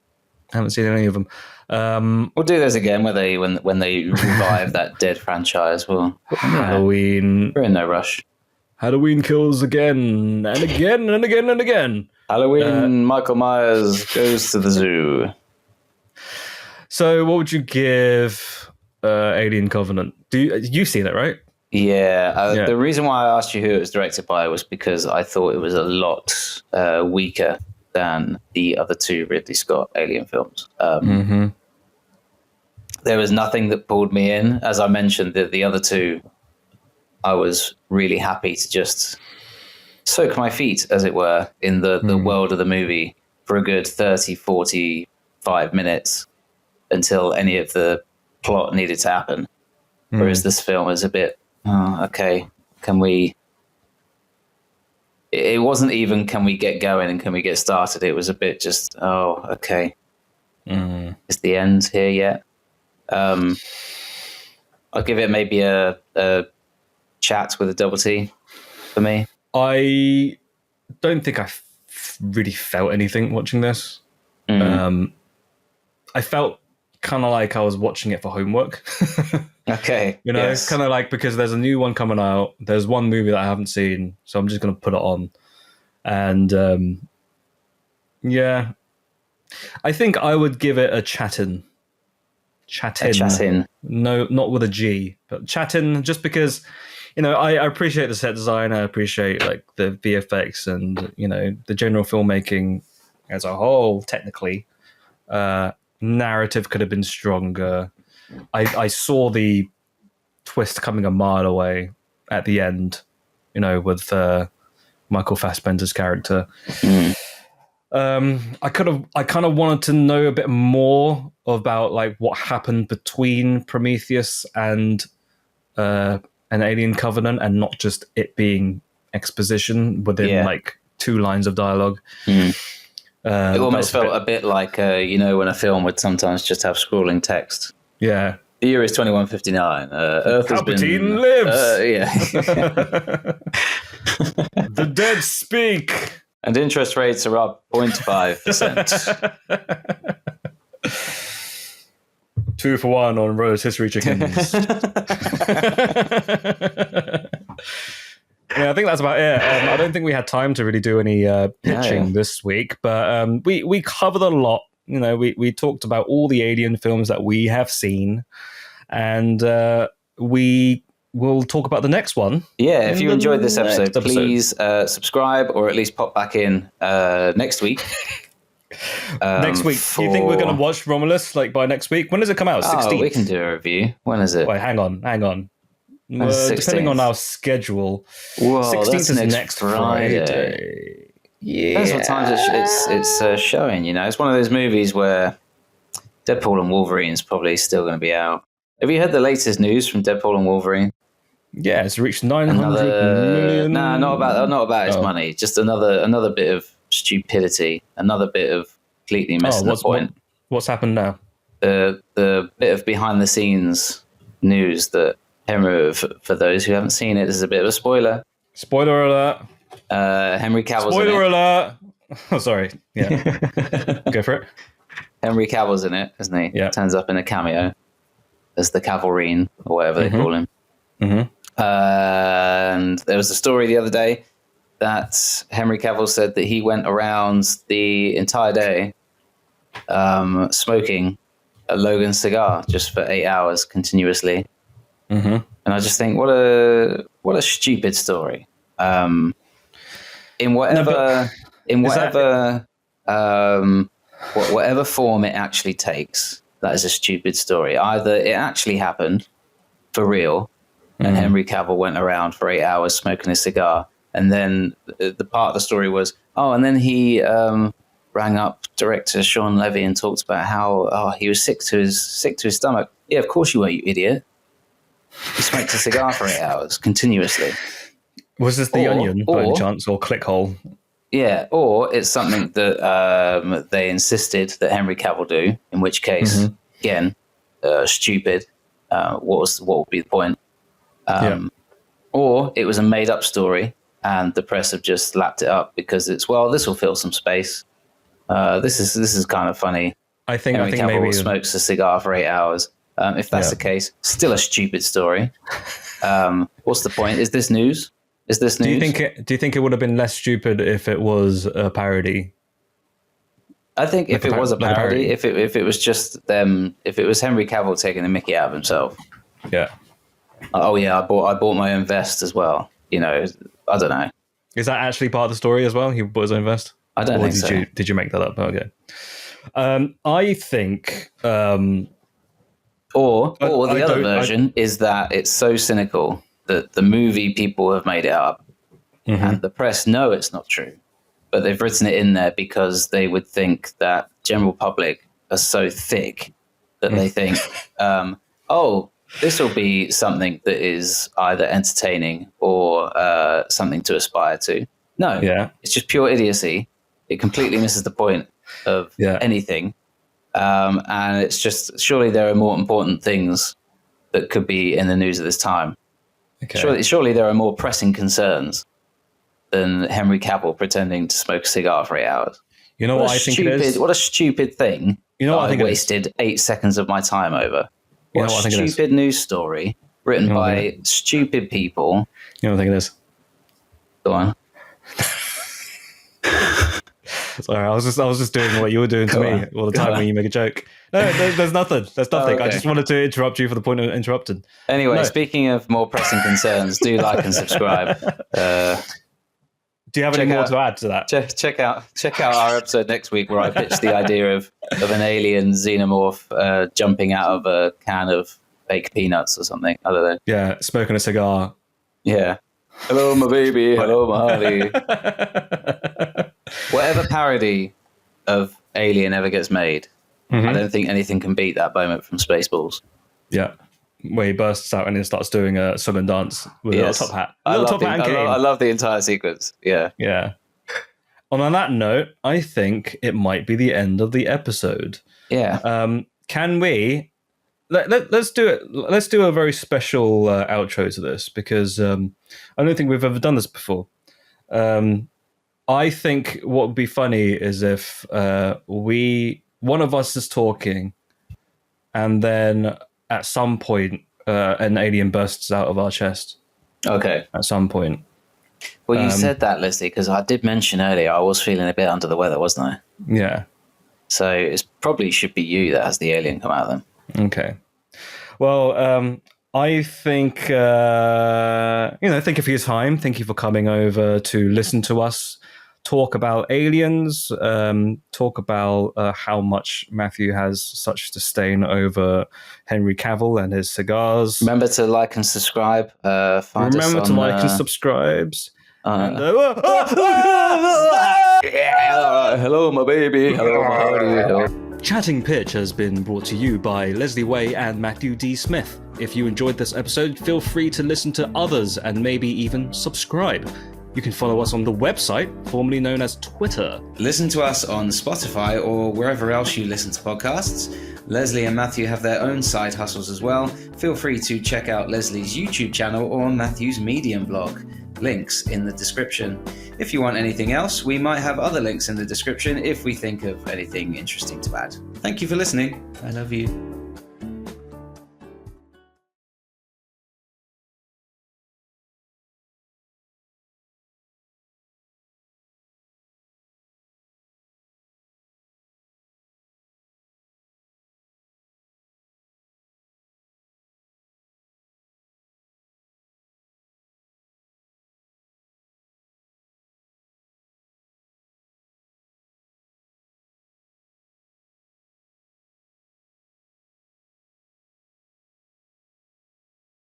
I haven't seen any of them. We'll do those again when they revive that dead franchise. Halloween. We're in no rush. Halloween kills again and again and again and again. Halloween, Michael Myers goes to the zoo. So, what would you give Alien Covenant? You've seen it, right? Yeah. The reason why I asked you who it was directed by was because I thought it was a lot weaker than the other two Ridley Scott Alien films. There was nothing that pulled me in. As I mentioned, the other two, I was really happy to just soak my feet, as it were, in the world of the movie for a good 30, 45 minutes until any of the plot needed to happen. Whereas this film is a bit, okay, can we... It wasn't even, can we get going and can we get started? It was a bit just, okay. Is the end here yet? I'll give it maybe a chat with a double T for me. I don't think I really felt anything watching this. I felt kind of like I was watching it for homework. Okay. Kind of like, because there's a new one coming out. There's one movie that I haven't seen, so I'm just going to put it on. And I think I would give it a chattin. No, not with a G, but chattin, just because, I appreciate the set design. I appreciate like the VFX and, the general filmmaking as a whole, technically. Narrative could have been stronger. I saw the twist coming a mile away at the end, with Michael Fassbender's character. I kind of wanted to know a bit more about like what happened between Prometheus and an Alien Covenant, and not just it being exposition within like 2 lines of dialogue. It almost felt a bit like, when a film would sometimes just have scrolling text. Yeah. The year is 2159. Earth has been... Palpatine lives! The dead speak! And interest rates are up 0.5%. 2 for 1 on Rose History Chickens. Yeah, I think that's about it. I don't think we had time to really do any pitching this week, but we covered a lot. We talked about all the Alien films that we have seen, and we will talk about the next one. Yeah, if you enjoyed this episode, please subscribe, or at least pop back in next week. Next week. Do you think we're going to watch Romulus like by next week? When does it come out? 16th? We can do a review. When is it? Wait, hang on. Depending on our schedule. Whoa, 16th is next Friday. Yeah. Depends what times it's showing, It's one of those movies where Deadpool and Wolverine is probably still going to be out. Have you heard the latest news from Deadpool and Wolverine? Yeah, it's reached 900 million. No, not about its money. Just another bit of stupidity. Another bit of completely missing the point. What's happened now? The bit of behind the scenes news that Henry, for those who haven't seen it, this is a bit of a spoiler. Spoiler alert. Henry Cavill's Spoiler in it. alert. Oh, sorry. Yeah. Go for it. Henry Cavill's in it, isn't he? Yeah. Turns up in a cameo as the Cavalrine, or whatever they call him. And there was a story the other day that Henry Cavill said that he went around the entire day smoking a Logan cigar just for 8 hours continuously. And I just think, what a stupid story. In whatever form it actually takes, that is a stupid story. Either it actually happened for real, and Henry Cavill went around for 8 hours smoking a cigar. And then the part of the story was, and then he rang up director Sean Levy and talked about how he was sick to his stomach. Yeah, of course you were, you idiot. He smoked a cigar for 8 hours continuously. Was this The Onion by any chance, or Clickhole? Yeah, or it's something that they insisted that Henry Cavill do, in which case, again, stupid. What would be the point? Or it was a made-up story, and the press have just lapped it up because it's, this will fill some space. This is kind of funny. I think Cavill maybe smokes a cigar for 8 hours. If that's the case, still a stupid story. What's the point? Is this news? Do you think it would have been less stupid if it was a parody? I think if it was a parody, if it was just them, if it was Henry Cavill taking the mickey out of himself. Yeah. Oh yeah, I bought my own vest as well. You know, I don't know. Is that actually part of the story as well? He bought his own vest? I don't think so. Did you make that up? Okay. I think. Or the other version is that it's so cynical that the movie people have made it up, and the press know it's not true, but they've written it in there because they would think that general public are so thick that they think, this will be something that is either entertaining or something to aspire to. No, it's just pure idiocy. It completely misses the point of anything. And it's just, surely there are more important things that could be in the news at this time. Okay. Surely there are more pressing concerns than Henry Cavill pretending to smoke a cigar for 8 hours. You know what I think it is? What a stupid thing. You know what I think wasted 8 seconds of my time over. What a stupid news story written by stupid people. You know what I think it is? Go on. Sorry, I was just doing what you were doing to me all the time when you make a joke. No, there's nothing. There's nothing. Okay. I just wanted to interrupt you for the point of interrupting. Anyway, speaking of more pressing concerns, do like and subscribe. Do you have any more to add to that? Check out our episode next week where I pitched the idea of an alien xenomorph jumping out of a can of baked peanuts or something. I don't know. Yeah, smoking a cigar. Yeah. Hello, my baby. Hello, my honey. Whatever parody of Alien ever gets made, I don't think anything can beat that moment from Spaceballs. Yeah. Where he bursts out and then starts doing a swim and dance with a little top hat. I love the entire sequence. Yeah. Yeah. On that note, I think it might be the end of the episode. Yeah. Can we... Let's do it. Let's do a very special outro to this because I don't think we've ever done this before. I think what would be funny is if one of us is talking and then at some point an alien bursts out of our chest. Okay. At some point. Well, you said that, Leslie, because I did mention earlier I was feeling a bit under the weather, wasn't I? Yeah. So it probably should be you that has the alien come out then. Okay. Well, I think, thank you for your time. Thank you for coming over to listen to us talk about aliens, talk about how much Matthew has such disdain over Henry Cavill and his cigars. Remember to like and subscribe. Remember to like and subscribe. Hello, my baby. Hello, my honey. Chatting Pitch has been brought to you by Leslie Way and Matthew D. Smith. If you enjoyed this episode, feel free to listen to others and maybe even subscribe. You can follow us on the website, formerly known as Twitter. Listen to us on Spotify or wherever else you listen to podcasts. Leslie and Matthew have their own side hustles as well. Feel free to check out Leslie's YouTube channel or Matthew's Medium blog. Links in the description. If you want anything else, we might have other links in the description if we think of anything interesting to add. Thank you for listening. I love you.